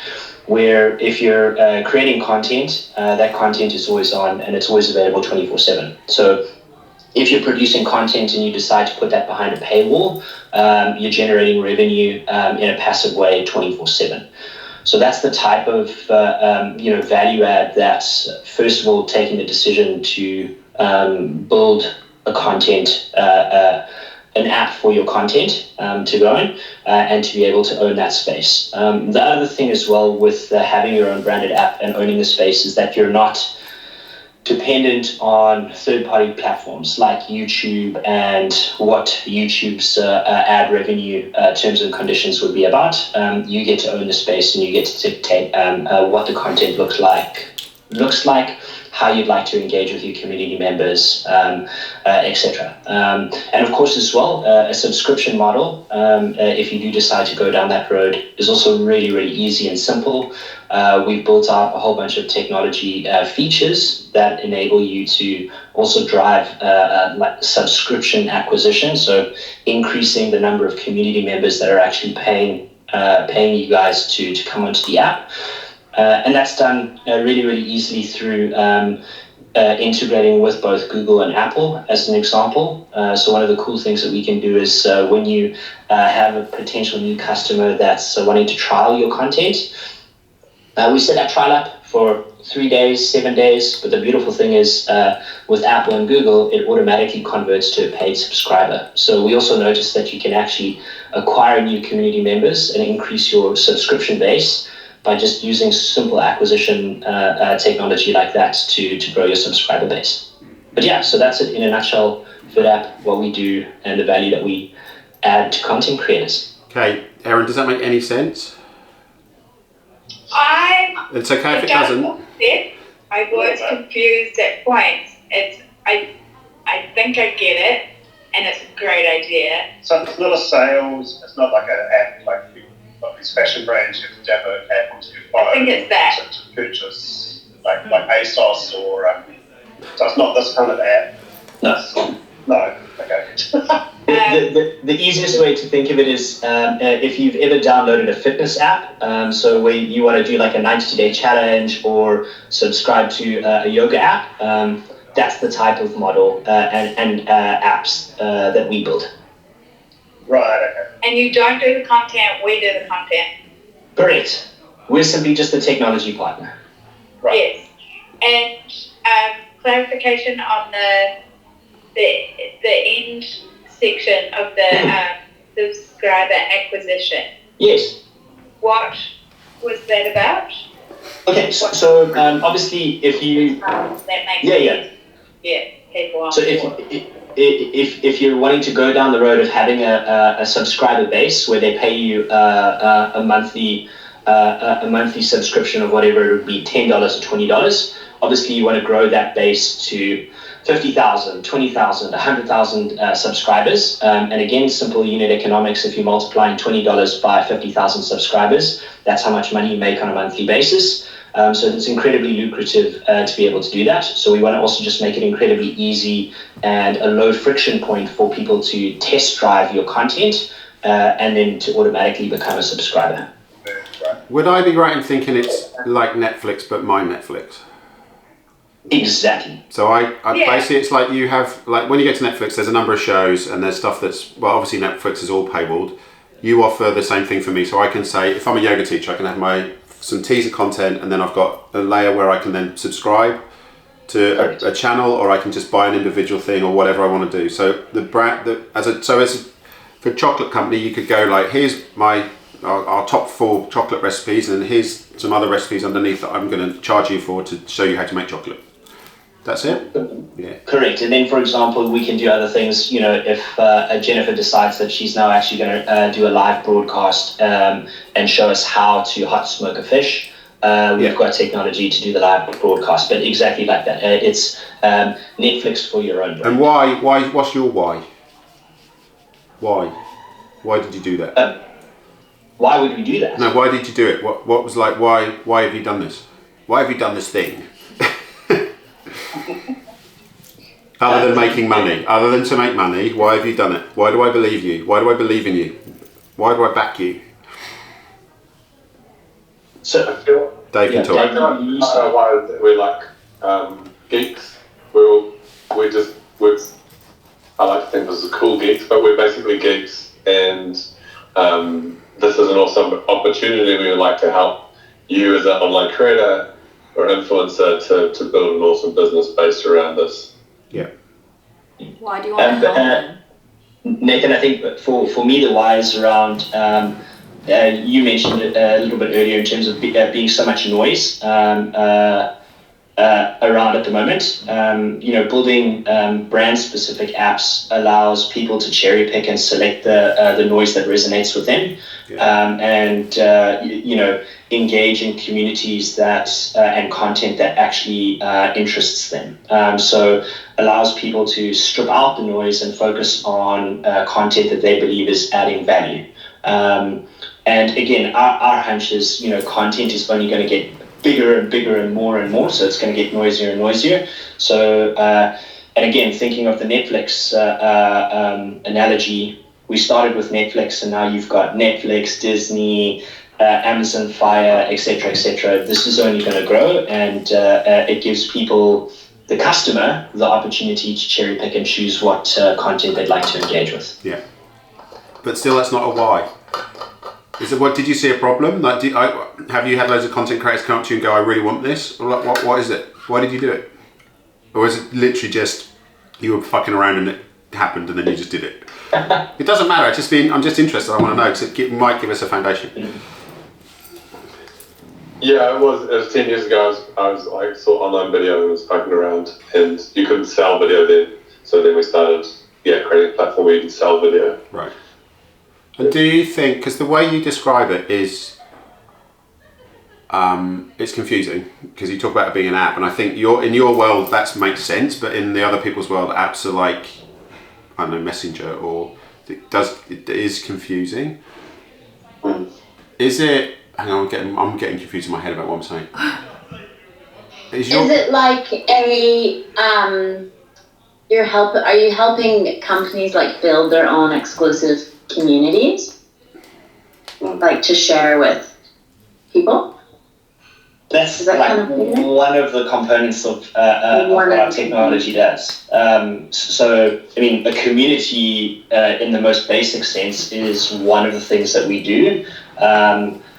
Where if you're creating content, that content is always on and it's always available 24/7. So if you're producing content and you decide to put that behind a paywall, you're generating revenue in a passive way 24/7. So that's the type of value add that's first of all taking the decision to build a content, an app for your content to go in and to be able to own that space. The other thing as well with having your own branded app and owning the space is that you're not dependent on third-party platforms like YouTube and what YouTube's ad revenue terms and conditions would be about. You get to own the space and you get to dictate what the content looks like, how you'd like to engage with your community members, etc. And of course as well, a subscription model, if you do decide to go down that road, is also really, really easy and simple. We've built out a whole bunch of technology features that enable you to also drive like subscription acquisition, so increasing the number of community members that are actually paying you guys to come onto the app. And that's done really, really easily through integrating with both Google and Apple as an example. So one of the cool things that we can do is when you have a potential new customer that's wanting to trial your content, we set that trial up for 3 days, 7 days, but the beautiful thing is with Apple and Google, it automatically converts to a paid subscriber. So we also noticed that you can actually acquire new community members and increase your subscription base by just using simple acquisition technology like that to grow your subscriber base. But yeah, so that's it in a nutshell, FitApp, what we do, and the value that we add to content creators. Okay, Erin, does that make any sense? It's okay if it doesn't. I was confused at points. I think I get it, and it's a great idea. So it's not a sales, it's not like an app, like these fashion brands, you have to have an app onto your phone. I think it's that. To purchase, like ASOS or, so it's not this kind of app? No, okay. The easiest way to think of it is if you've ever downloaded a fitness app, so where you want to do like a 90-day challenge or subscribe to a yoga app, that's the type of model and apps that we build. Right, okay. And you don't do the content, we do the content. Correct. We're simply just a technology partner. Right. Yes. And clarification on the end section of the subscriber acquisition. Yes. What was that about? Okay, so obviously if you... That makes sense. Yeah, people are. So if you're wanting to go down the road of having a subscriber base where they pay you a monthly subscription of whatever it would be, $10 or $20, obviously you want to grow that base to 50,000, 20,000, 100,000 subscribers. And again, simple unit economics, if you're multiplying $20 by 50,000 subscribers, that's how much money you make on a monthly basis. So it's incredibly lucrative to be able to do that. So we want to also just make it incredibly easy and a low friction point for people to test drive your content and then to automatically become a subscriber. Would I be right in thinking it's like Netflix, but my Netflix? Exactly. So I basically, it's like you have, like when you get to Netflix, there's a number of shows and there's stuff that's, well, obviously Netflix is all paywalled. You offer the same thing for me. So I can say, if I'm a yoga teacher, I can have some teaser content, and then I've got a layer where I can then subscribe to a channel, or I can just buy an individual thing or whatever I want to do. So the brand, for a chocolate company, you could go like, here's our top 4 chocolate recipes, and here's some other recipes underneath that I'm going to charge you for to show you how to make chocolate. That's it? Yeah. Correct. And then, for example, we can do other things. You know, if Jennifer decides that she's now actually going to do a live broadcast and show us how to hot smoke a fish, we've got technology to do the live broadcast. But exactly like that. It's Netflix for your own brand. And why? What's your why? Why? Why did you do that? Why would we do that? No, why did you do it? What was like, why have you done this? Why have you done this thing? Other than making money, other than to make money, why have you done it? Why do I believe you? Why do I believe in you? Why do I back you? So Dave can talk. Why we're like geeks. I like to think this is cool geeks, but we're basically geeks, and this is an awesome opportunity. We would like to help you as an online creator or influencer to build an awesome business based around this. Yeah. Why do you want to help them? Nathan, I think for me the why is around, you mentioned it a little bit earlier in terms of being so much noise around at the moment. Building brand-specific apps allows people to cherry pick and select the noise that resonates with them. and engage in communities that and content that actually interests them. So allows people to strip out the noise and focus on content that they believe is adding value. And again, our hunch is, content is only going to get bigger and bigger and more, so it's going to get noisier and noisier. So, and again, thinking of the Netflix analogy, we started with Netflix, and now you've got Netflix, Disney, Amazon Fire, etc., etc. This is only going to grow, and it gives people, the customer, the opportunity to cherry pick and choose what content they'd like to engage with. Yeah, but still, that's not a why. Is it? What did you see a problem? Like, have you had loads of content creators come up to you and go, "I really want this"? Or like, what is it? Why did you do it? Or is it literally just you were fucking around and it happened and then you just did it? It doesn't matter. I'm just interested. I want to know because it might give us a foundation. Yeah, it was 10 years ago. I was like, saw online video and was poking around, and you couldn't sell video then. So then we started, creating a platform where you can sell video. Right. And do you think, because the way you describe it is, it's confusing because you talk about it being an app, and I think in your world that makes sense, but in the other people's world, apps are like, I don't know, Messenger, or it is confusing. Is it? Hang on, I'm getting confused in my head about what I'm saying. Is it like a are you helping companies like build their own exclusive communities, like to share with people? That's like one of the components of what our technology does. So, I mean, a community in the most basic sense is one of the things that we do.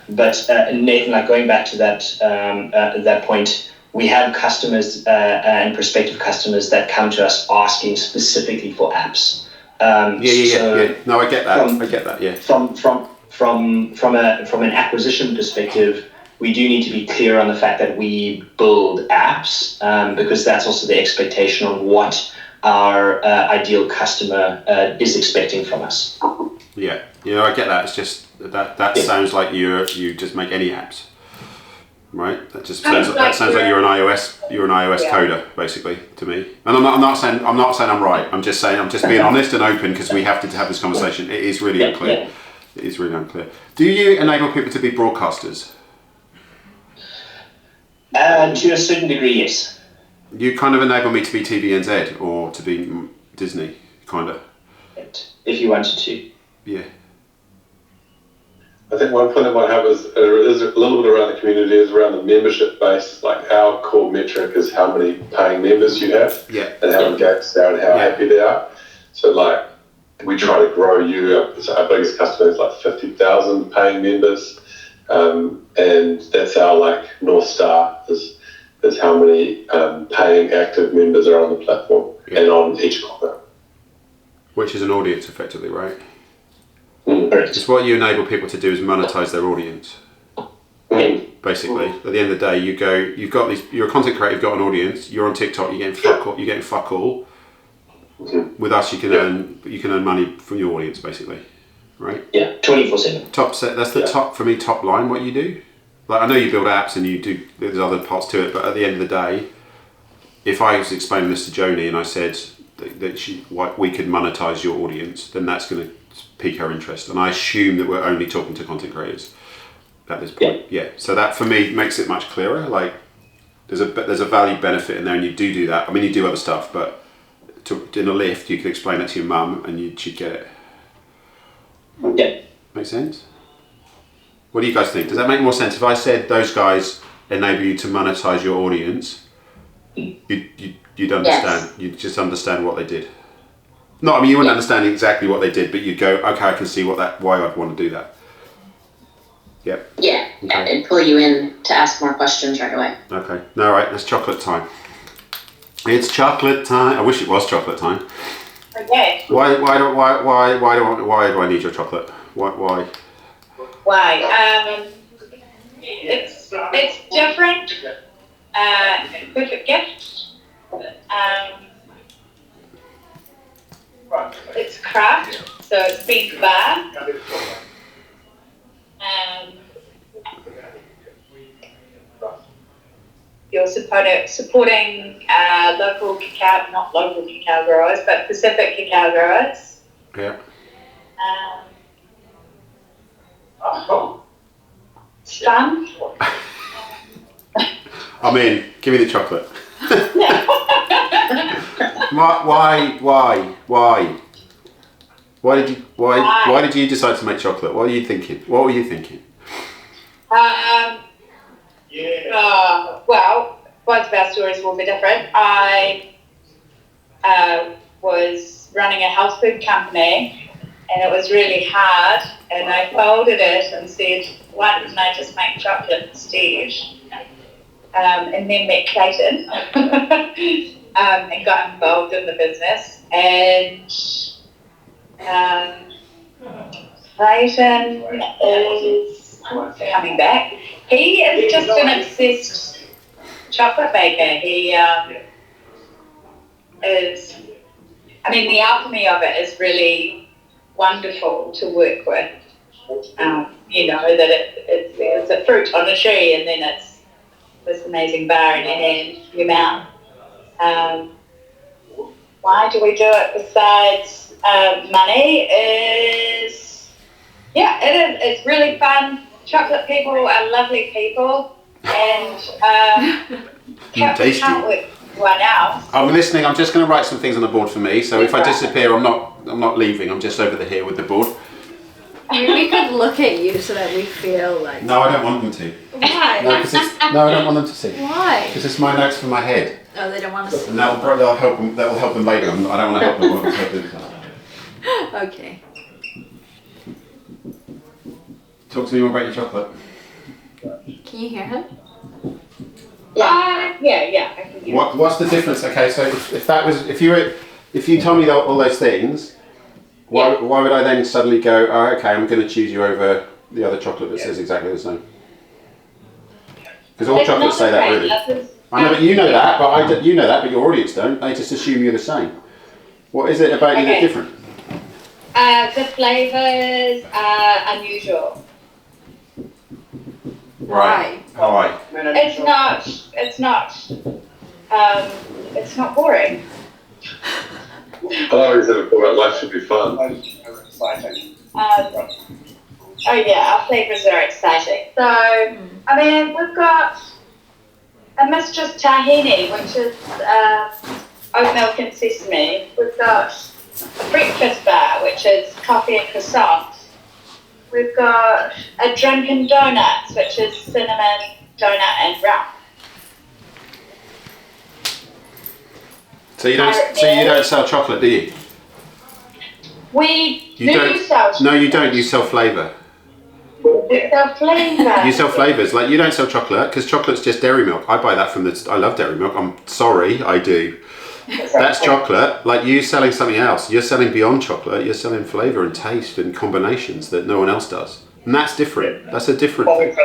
But Nathan, like going back to that point, we have customers and prospective customers that come to us asking specifically for apps. Yeah. No, I get that. Yeah. From an acquisition perspective, we do need to be clear on the fact that we build apps because that's also the expectation of what our ideal customer is expecting from us. Yeah, I get that. It's just that sounds like you just make any apps, right? That just sounds like you're an iOS coder basically to me. And I'm not saying I'm right. I'm just being honest and open because we have to have this conversation. It is really unclear. Yeah. It is really unclear. Do you enable people to be broadcasters? To a certain degree, yes. You kind of enable me to be TVNZ or to be Disney, kind of. If you wanted to. Yeah. I think one point I might have is a little bit around the community, is around the membership base. Like our core metric is how many paying members you have, and how engaged they are and how happy they are. So like we try to grow you. So our biggest customer is like 50,000 paying members, and that's our like North Star is how many paying active members are on the platform and on each quarter. Which is an audience, effectively, right? It's what you enable people to do is monetize their audience. Basically, at the end of the day, you're a content creator, you've got an audience, you're on TikTok, you're getting fuck all. With us, you can earn money from your audience, basically, right? Yeah, 24/7. That's the top line. What you do, like I know you build apps and you do. There's other parts to it, but at the end of the day, if I was explaining this to Joni and I said that we could monetize your audience, then that's going to pique her interest. And I assume that we're only talking to content creators at this point. Yeah. So that for me makes it much clearer. Like there's a value benefit in there, and you do that. I mean, you do other stuff, but in a lift, you could explain it to your mum, and she'd get it. Yeah. Make sense? What do you guys think? Does that make more sense? If I said those guys enable you to monetize your audience, you'd understand. Yes. You'd just understand what they did. No, I mean you wouldn't understand exactly what they did, but you'd go, okay, I can see why I'd want to do that. Yep. Yeah, okay. It'd pull you in to ask more questions right away. Okay. All right, it's chocolate time. It's chocolate time. I wish it was chocolate time. Okay. Why do I need your chocolate? Why? Why? It's different. Perfect gift. It's craft, so it's bean bar. you're supporting local cacao, not local cacao growers, but Pacific cacao growers. Yeah. It's fun. I'm in. Give me the chocolate. Why did you decide to make chocolate? What are you thinking? What were you thinking? Well, both of our stories will be different. I was running a health food company, and it was really hard, and I folded it and said, why didn't I just make chocolate instead? And then met Clayton and got involved in the business. And Clayton is coming back. He is just an obsessed chocolate baker. He is, I mean, the alchemy of it is really wonderful to work with. You know, that it's a fruit on a tree, and then it's this amazing bar in your hand, your mouth. Why do we do it besides money? It's really fun. Chocolate people are lovely people, and can't work one else. I'm listening. I'm just going to write some things on the board for me. So if I disappear, I'm not leaving. I'm just over here with the board. We could look at you so that we feel like. No, I don't want them to. Why? No, I don't want them to see. Why? Because it's my notes from my head. Oh, they don't want to see. And that will help them. That will help them later. I don't want to help them. I want to help them. Okay. Talk to me more about your chocolate. Can you hear him? Yeah, I can hear. What's the difference? Okay, so if you told me all those things, why would I then suddenly go, oh, okay, I'm going to choose you over the other chocolate that says exactly the same? Because all chocolates say that, really. I know, but you know that, but your audience don't. They just assume you're the same. What is it about you that's different? The flavours are unusual. Right. Why? It's not boring. I always have a thought that life should be fun. Our flavours are exciting. So, I mean, we've got a Mistress Tahini, which is oat milk and sesame. We've got a breakfast bar, which is coffee and croissant. We've got a Drunken Donuts, which is cinnamon, donut and rum. So you don't sell chocolate, do you? We You don't sell chocolate. No, you don't. You sell flavour. We sell flavour. You sell flavours. Like, you don't sell chocolate, because chocolate's just dairy milk. I buy that from I love dairy milk. I'm sorry, I do. That's chocolate. Like, you selling something else. You're selling beyond chocolate. You're selling flavour and taste and combinations that no one else does. And that's different. That's a different thing.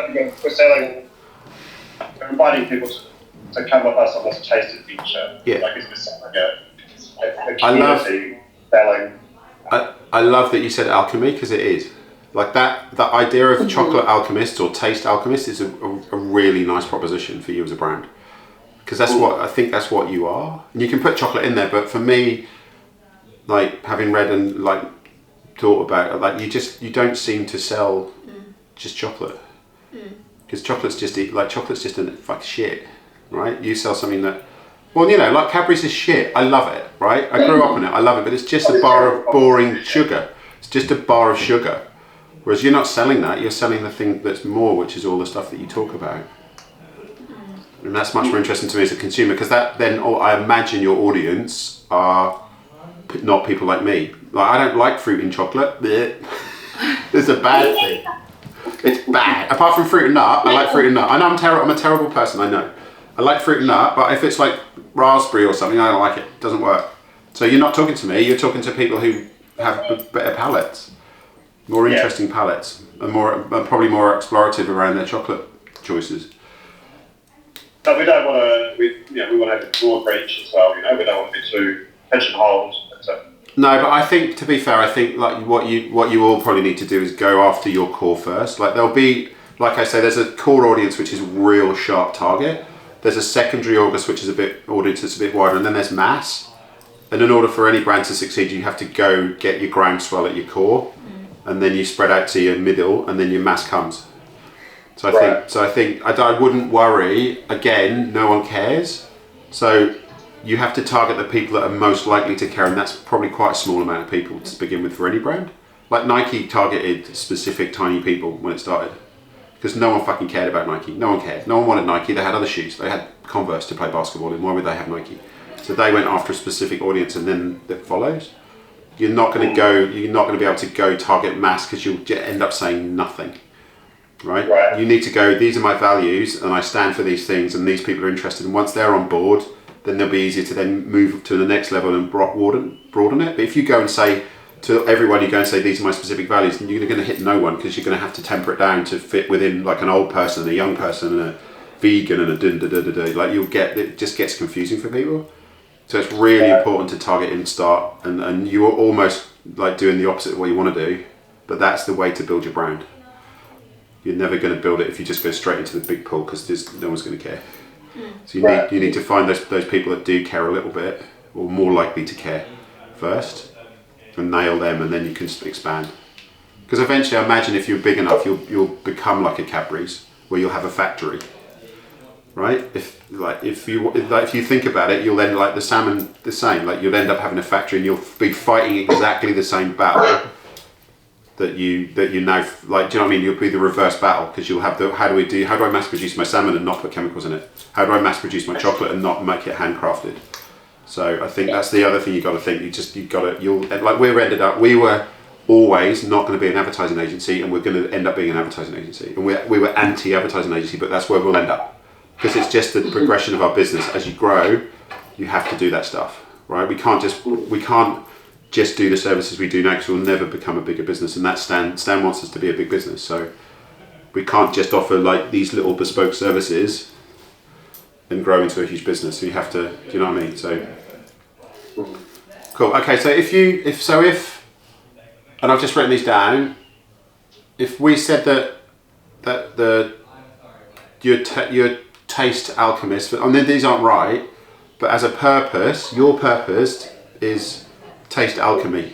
We're inviting people to come with us on this taste adventure. Yeah. Like, it's like a I selling. I love that you said alchemy, because it is. Like, that idea of chocolate alchemist or taste alchemist is a really nice proposition for you as a brand. Because I think that's what you are. And you can put chocolate in there, but for me, like, having read and like thought about it, like, you don't seem to sell just chocolate. Because chocolate's just like shit, right? You sell something that, well, you know, like Cadbury's is shit. I love it, right? I grew up on it. I love it, but it's just a bar of boring sugar. It's just a bar of sugar. Whereas you're not selling that. You're selling the thing that's more, which is all the stuff that you talk about. And that's much more interesting to me as a consumer, because I imagine your audience are not people like me. Like, I don't like fruit in chocolate. It's a bad thing. It's bad. Apart from fruit and nut, I like fruit and nut. I know I'm a terrible person, I know. I like fruit and nut, but if it's like raspberry or something, I don't like it. It doesn't work. So you're not talking to me, you're talking to people who have better palates, more interesting palates, and probably more explorative around their chocolate choices. But we don't want to. We want to have a broad reach as well. You know, we don't want to be too pigeonholed. No, but I think, to be fair, I think like what you all probably need to do is go after your core first. Like, there'll be, like I say, there's a core audience which is a real sharp target, There's a secondary audience which is a bit wider, and then there's mass. And in order for any brand to succeed, you have to go get your groundswell at your core, and then you spread out to your middle, and then your mass comes. So I think I wouldn't worry. Again, no one cares. So you have to target the people that are most likely to care, and that's probably quite a small amount of people to begin with for any brand. Like Nike targeted specific tiny people when it started, because no one fucking cared about Nike. No one cared. No one wanted Nike. They had other shoes. They had Converse to play basketball in. Why would they have Nike? So they went after a specific audience, and then it follows. You're not going to be able to go target mass, because you'll end up saying nothing. Right? You need to go, these are my values, and I stand for these things, and these people are interested. And once they're on board, then they'll be easier to then move to the next level and broaden it. But if you go and say to everyone, you go and say, these are my specific values, then you're going to hit no one, because you're going to have to temper it down to fit within like an old person, a young person, and a vegan, and a dun-da-da-da-da. Like it just gets confusing for people. So it's really important to target and start, and you are almost like doing the opposite of what you want to do, but that's the way to build your brand. You're never going to build it if you just go straight into the big pool, because no one's going to care. So you need to find those people that do care a little bit, or more likely to care first, and nail them, and then you can expand. Because eventually, I imagine if you're big enough, you'll become like a Cadbury's, where you'll have a factory, right? If you think about it, you'll then, like the salmon, the same. Like you'll end up having a factory, and you'll be fighting exactly the same battle that you now, like, do you know what I mean? You'll be the reverse battle, because you'll have how do I mass produce my salmon and not put chemicals in it? How do I mass produce my chocolate and not make it handcrafted? So I think that's the other thing you got to think. We were always not going to be an advertising agency, and we're going to end up being an advertising agency. And we were anti-advertising agency, but that's where we'll end up, because it's just the progression of our business. As you grow, you have to do that stuff, right? We can't just do the services we do now, because we'll never become a bigger business, and that Stan wants us to be a big business. So we can't just offer like these little bespoke services and grow into a huge business. So you have to, do you know what I mean? So cool. Okay, so if and I've just written these down. If we said that your taste alchemist, and then these aren't right, but as a purpose, your purpose is taste alchemy.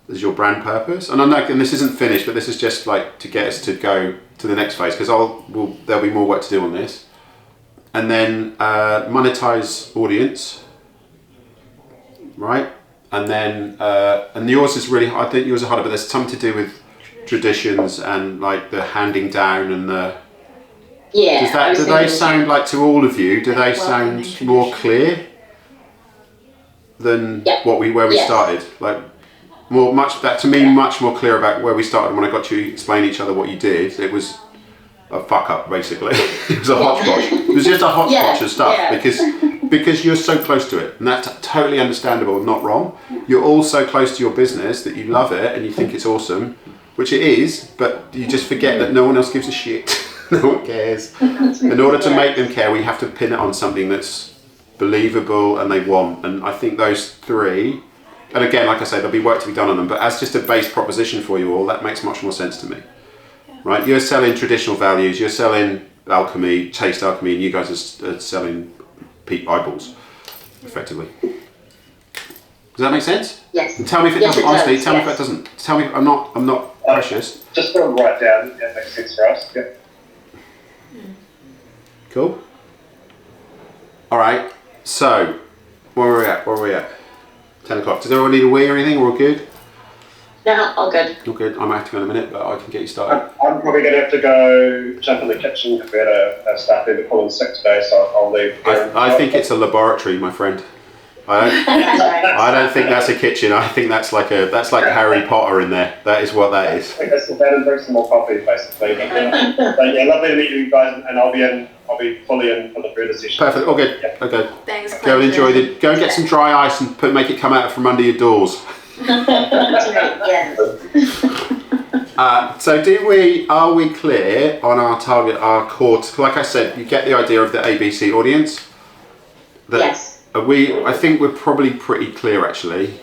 Is your brand purpose? And I know, and this isn't finished, but this is just like to get us to go to the next phase, because there'll be more work to do on this. And then monetize audience, right? And then and yours is really, I think yours are harder, but there's something to do with traditions and like the handing down and the. Yeah. Do they sound like, to all of you? Do they sound more clear than where we started? Like much more clear about where we started. When I got you to explain each other what you did, it was a fuck up basically. It was a hodgepodge. It was just a hodgepodge of stuff because you're so close to it, and that's totally understandable and not wrong. You're all so close to your business that you love it and you think it's awesome, which it is, but you just forget that no one else gives a shit. No one cares. In order to make them care, we have to pin it on something that's believable and they want. And I think those three, and again, like I say, there'll be work to be done on them, but as just a base proposition for you all, that makes much more sense to me. Right? You're selling traditional values, you're selling alchemy, taste alchemy, and you guys are selling eyeballs, effectively. Does that make sense? Yes. And tell me if it doesn't. Honestly, tell me if it doesn't. Tell me. I'm not precious. Just sort of write down. That makes sense for us. Yeah. Cool. All right. So, where are we at? 10 o'clock. Does everyone need a wee or anything? We're all good? No, all good. All good. I might have to go in a minute, but I can get you started. I'm probably going to have to go jump in the kitchen because we had a staff member call in sick today, so I'll leave. I think it's a laboratory, my friend. I don't think that's a kitchen. I think that's like Harry Potter in there. That is what that is. I guess that and bring some more coffee, basically. But yeah, lovely to meet you guys, and I'll be fully in for the further session. Perfect. All good. Yeah. Okay. Thanks. Go and enjoy Go and get some dry ice and make it come out from under your doors. Yes. So are we clear on our target, our core? Like I said, you get the idea of the ABC audience. Yes. I think we're probably pretty clear actually.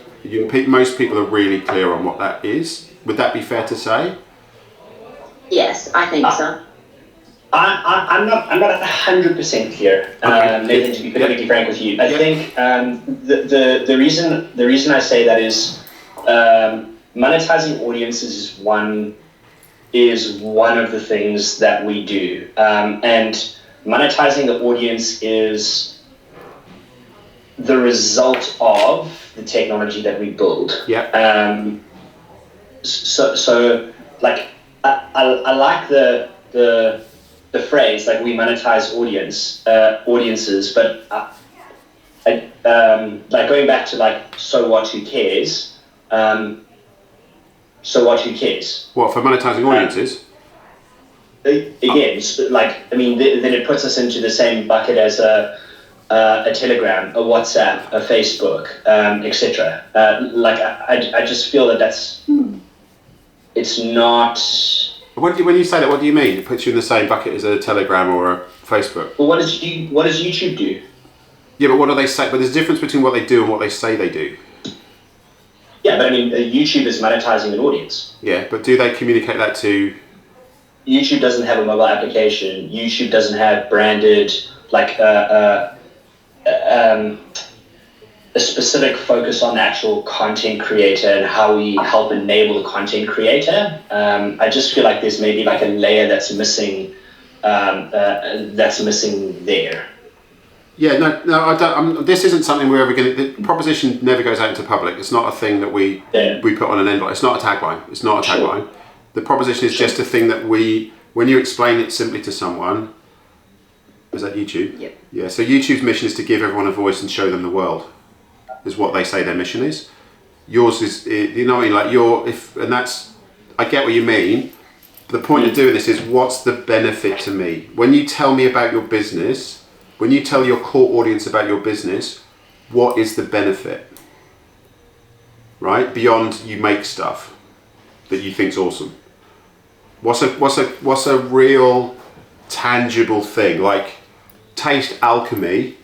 Most people are really clear on what that is. Would that be fair to say? Yes, I think so. I'm not 100% clear. Nathan, to be perfectly frank with you, I think the reason I say that is monetizing audiences is one of the things that we do, and monetizing the audience is the result of the technology that we build. Yeah. So like I like the phrase like we monetize audiences, but like going back to like so what, who cares? So what, who cares? What, for monetizing audiences? Again, like I mean, then it puts us into the same bucket as a Telegram, a WhatsApp, a Facebook, etc. Like I just feel that it's not. When you say that, what do you mean? It puts you in the same bucket as a Telegram or a Facebook? Well, what does YouTube do? Yeah, but what do they say? But there's a difference between what they do and what they say they do. Yeah, but I mean, YouTube is monetizing an audience. Yeah, but do they communicate that to? YouTube doesn't have a mobile application. YouTube doesn't have branded like a specific focus on the actual content creator and how we help enable the content creator. I just feel like there's maybe like a layer that's missing. That's missing there. Yeah, no, I don't. This isn't something we're ever going to. The proposition never goes out into public. It's not a thing that we put on an envelope. It's not a tagline. It's not a tagline. Sure. The proposition is just a thing that when you explain it simply to someone. Is that YouTube? Yep. Yeah. So YouTube's mission is to give everyone a voice and show them the world. Is what they say their mission is. Yours is, you know what I mean? And that's. I get what you mean. The point of doing this is what's the benefit to me when you tell me about your business. When you tell your core audience about your business, what is the benefit? Right? Beyond you make stuff that you think's awesome. What's a real tangible thing? Like taste alchemy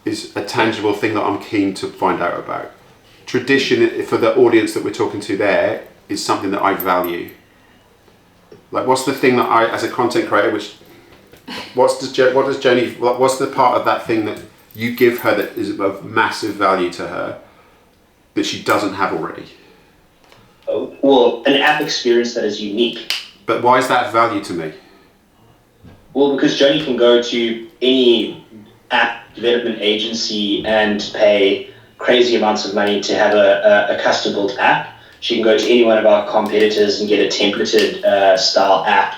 is a tangible thing that I'm keen to find out about. Tradition for the audience that we're talking to there is something that I value. Like what's the thing that I, as a content creator, what's the part of that thing that you give her that is of massive value to her that she doesn't have already? Well, an app experience that is unique. But why is that value to me? Well, because Joni can go to any app development agency and pay crazy amounts of money to have a custom built app. She can go to any one of our competitors and get a templated style app.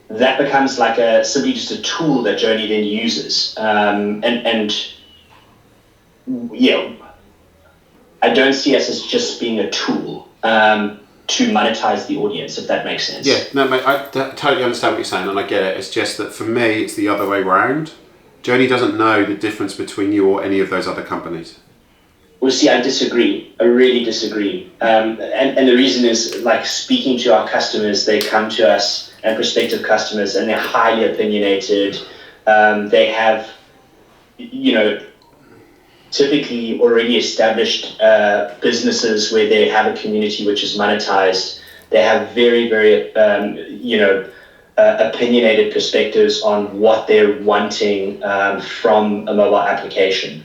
That becomes like simply just a tool that Joni then uses. And yeah, I don't see us as just being a tool to monetize the audience, if that makes sense. Yeah, no, mate, I totally understand what you're saying, and I get it. It's just that for me, it's the other way round. Joni doesn't know the difference between you or any of those other companies. Well, see, I disagree. I really disagree. And the reason is, like, speaking to our customers, they come to us, and prospective customers, and they're highly opinionated. They have, typically already established businesses where they have a community which is monetized. They have very, very, opinionated perspectives on what they're wanting from a mobile application.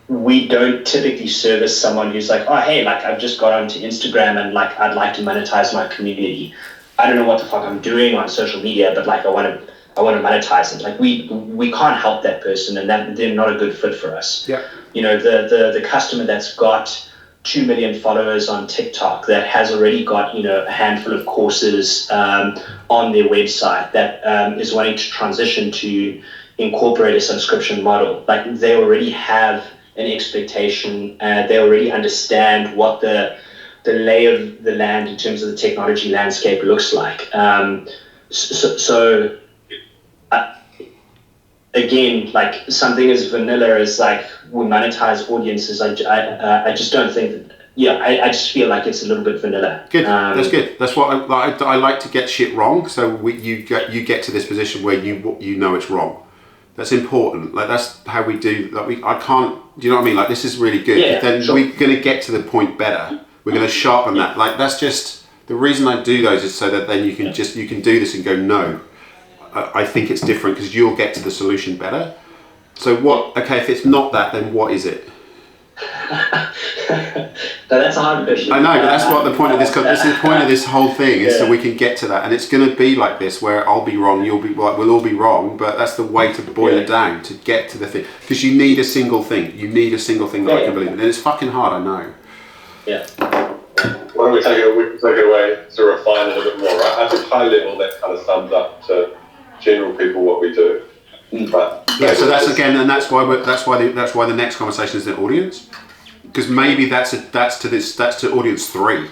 We don't typically service someone who's like, oh, hey, like I've just got onto Instagram and like I'd like to monetize my community. I don't know what the fuck I'm doing on social media, but like I want to monetize it. Like we can't help that person, and that they're not a good fit for us. Yeah. The customer that's got 2 million followers on TikTok that has already got a handful of courses on their website that is wanting to transition to incorporate a subscription model. Like they already have an expectation, they already understand what the lay of the land in terms of the technology landscape looks like. Again, like something as vanilla as like we monetize audiences, I just don't think that. Yeah, I just feel like it's a little bit vanilla. Good, that's good. That's what I like to get shit wrong. So you get to this position where you know it's wrong. That's important. Like that's how we do. Like I can't. Do you know what I mean? Like this is really good. Yeah, Then sure. we're going to get to the point better. We're going to sharpen that. Like that's just the reason I do those is so that then you can do this and go no. I think it's different because you'll get to the solution better. So what? Okay, if it's not that, then what is it? No, that's a hard question. I know, but that's what the point of this. This is the point of this whole thing is so we can get to that, and it's going to be like this, where I'll be wrong, you'll be right, we'll all be wrong. But that's the way to boil it down to get to the thing, because you need a single thing. You need a single thing that I can believe in, and it's fucking hard. I know. Yeah. Why don't we take it away to refine it a bit more, right? I think high level that kind of sums up to general people what we do. But yeah, so that's again, and that's why the next conversation is the audience, because maybe that's to audience 3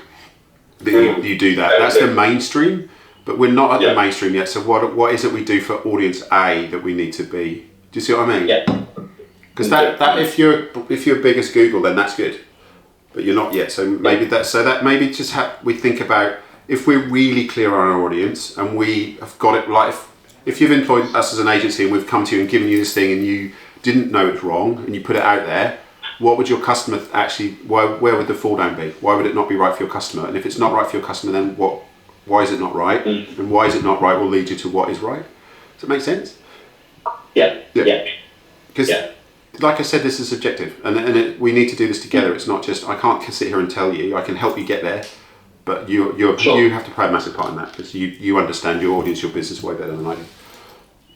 that you do that. That's the mainstream, but we're not at the mainstream yet. So what is it we do for audience A that we need to be? Do you see what I mean? Yeah. Because that if you're big as Google, then that's good, but you're not yet. So maybe maybe just we think about if we're really clear on our audience and we have got it right. If you've employed us as an agency and we've come to you and given you this thing and you didn't know it's wrong and you put it out there, what would your customer actually? Where would the fall down be? Why would it not be right for your customer? And if it's not right for your customer, then what? Why is it not right? And why is it not right will lead you to what is right. Does that make sense? Yeah. Because, like I said, this is subjective, and we need to do this together. It's not just I can't sit here and tell you. I can help you get there, but you have to play a massive part in that because you understand your audience, your business way better than I do.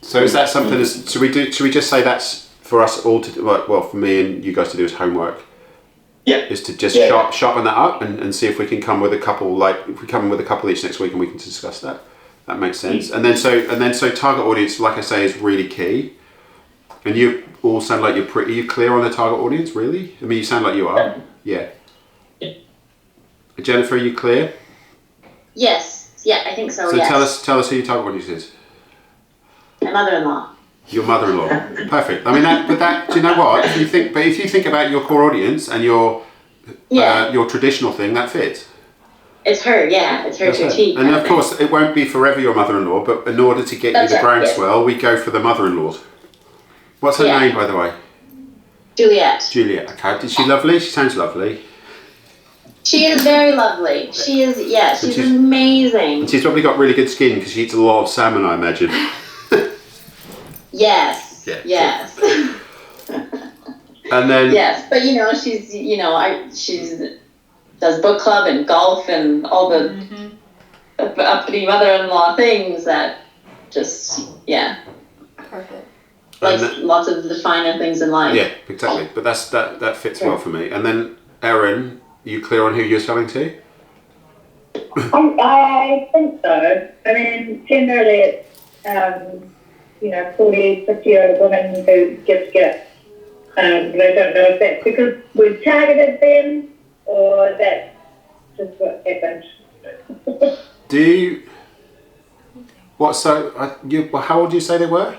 So is that something? Should we just say that's for us all to do? Well, for me and you guys to do as homework. Yeah. Is to just sharpen that up and see if we can come with a couple. Like if we come in with a couple each next week and we can discuss that. That makes sense. And then so target audience, like I say, is really key. And you all sound like are you clear on the target audience? Really? I mean, you sound like you are. Yeah. Jennifer, are you clear? Yes. Yeah, I think so. So yes. tell us who your target audience is. My mother-in-law. Your mother-in-law. Perfect. I mean, do you know what? If you think about your core audience and your traditional thing, that fits. It's her, it's her to a T. And of course, it won't be forever your mother-in-law, but in order to get you the groundswell, we go for the mother-in-laws. What's her name, by the way? Juliet. Juliet. Okay. Is she lovely? She sounds lovely. She is very lovely. She is, she's amazing. And she's probably got really good skin because she eats a lot of salmon, I imagine. Yes. Yeah. Yes. And then. Yes, but she's does book club and golf and all the uppity mother-in-law things that just Perfect. Like lots of the finer things in life. Yeah, exactly. But that fits well for me. And then Erin, are you clear on who you're selling to? I think so. I mean, generally it's 40, 50-year-old women who give gifts. But I don't know if that's because we've targeted them or that's just what happened. How old do you say they were?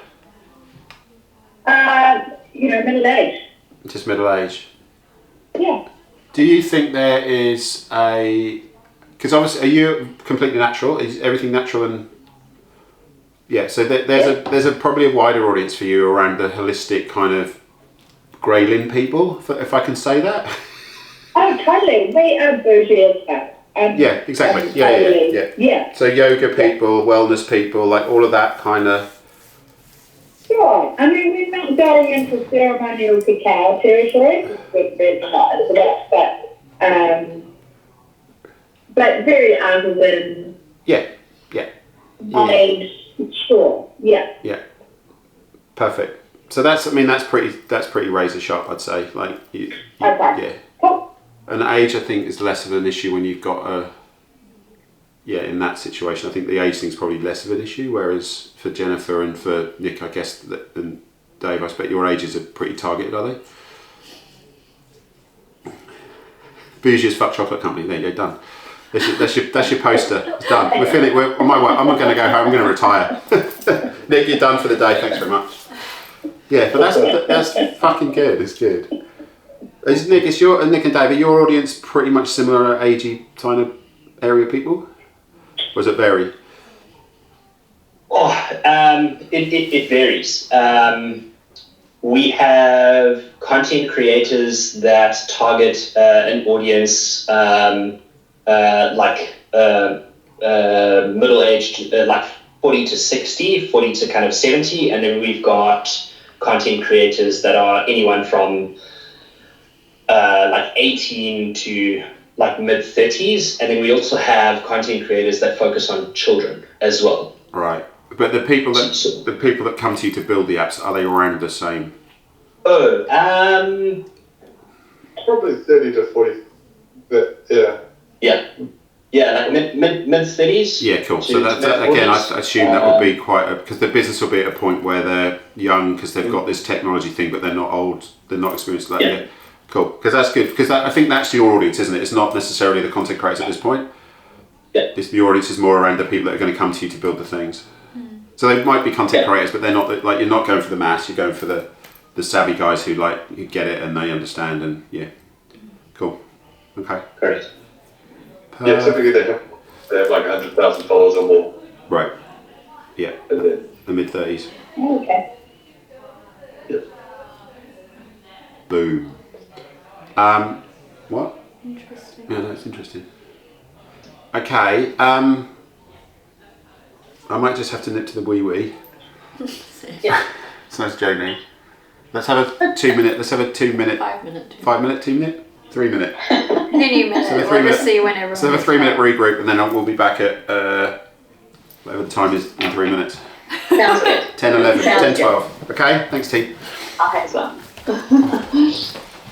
Middle age. Just middle age. Yeah. Do you think there is because obviously, are you completely natural? Is everything natural and? Yeah. So there's probably a wider audience for you around the holistic kind of Graylin people, if I can say that. Oh, totally. We are bougie as fuck. Yeah, exactly. Yeah. So yoga people, wellness people, like all of that kind of. Sure. I mean, we're not going into ceremonial cacao territory, which we're excited about, but very artisan. Yeah. Age, sure. Yeah. Yeah. Perfect. So that's pretty razor sharp, I'd say. Like, okay. Yeah. Cool. And age, I think, is less of an issue when you've got in that situation. I think the age thing's probably less of an issue, whereas for Jennifer and for Nick, I guess, and Dave, I expect your ages are pretty targeted, are they? Bougie as fuck chocolate company. There you go, done. That's your poster. It's done. We're finished. I'm not going to go home. I'm going to retire. Nick, you're done for the day. Thanks very much. Yeah, but that's fucking good. It's good. Nick and Dave, are your audience pretty much similar agey kind of area people? Or does it vary? It varies. We have content creators that target an audience middle-aged, like 40 to 60, 40 to kind of 70, and then we've got content creators that are anyone from like 18 to like mid-30s, and then we also have content creators that focus on children as well. Right. But the people that come to you to build the apps, are they around the same? Probably 30 to 40. But yeah, like mid-30s. Yeah, cool. So that again, I assume that would be because the business will be at a point where they're young because they've got this technology thing, but they're not old, they're not experienced like that yet. Cool, because that's good. Because I think that's your audience, isn't it? It's not necessarily the content creators at this point. Yeah. Your audience is more around the people that are going to come to you to build the things. So they might be content creators, but they're not like you're not going for the mass. You're going for the savvy guys who get it and they understand and cool. Okay. Great. Yeah, typically they have like 100,000 followers or more. Right. Yeah. The mid-30s. Okay. Yeah. Boom. What? Interesting. Yeah, that's interesting. Okay. I might just have to nip to the wee. Yeah. So that's Joni. Let's have a 2 minute. Let's have a 2 minute. 5 minute. 5 minute. 2 minute. 3 minute. Any minute. So the 3 We'll minute. just see when everyone. So have a 3 minute regroup, and then we'll be back at whatever the time is in 3 minutes. Sounds good. 10, 11, Sounds 10, good. 12. Okay. Thanks, team. Okay, as well.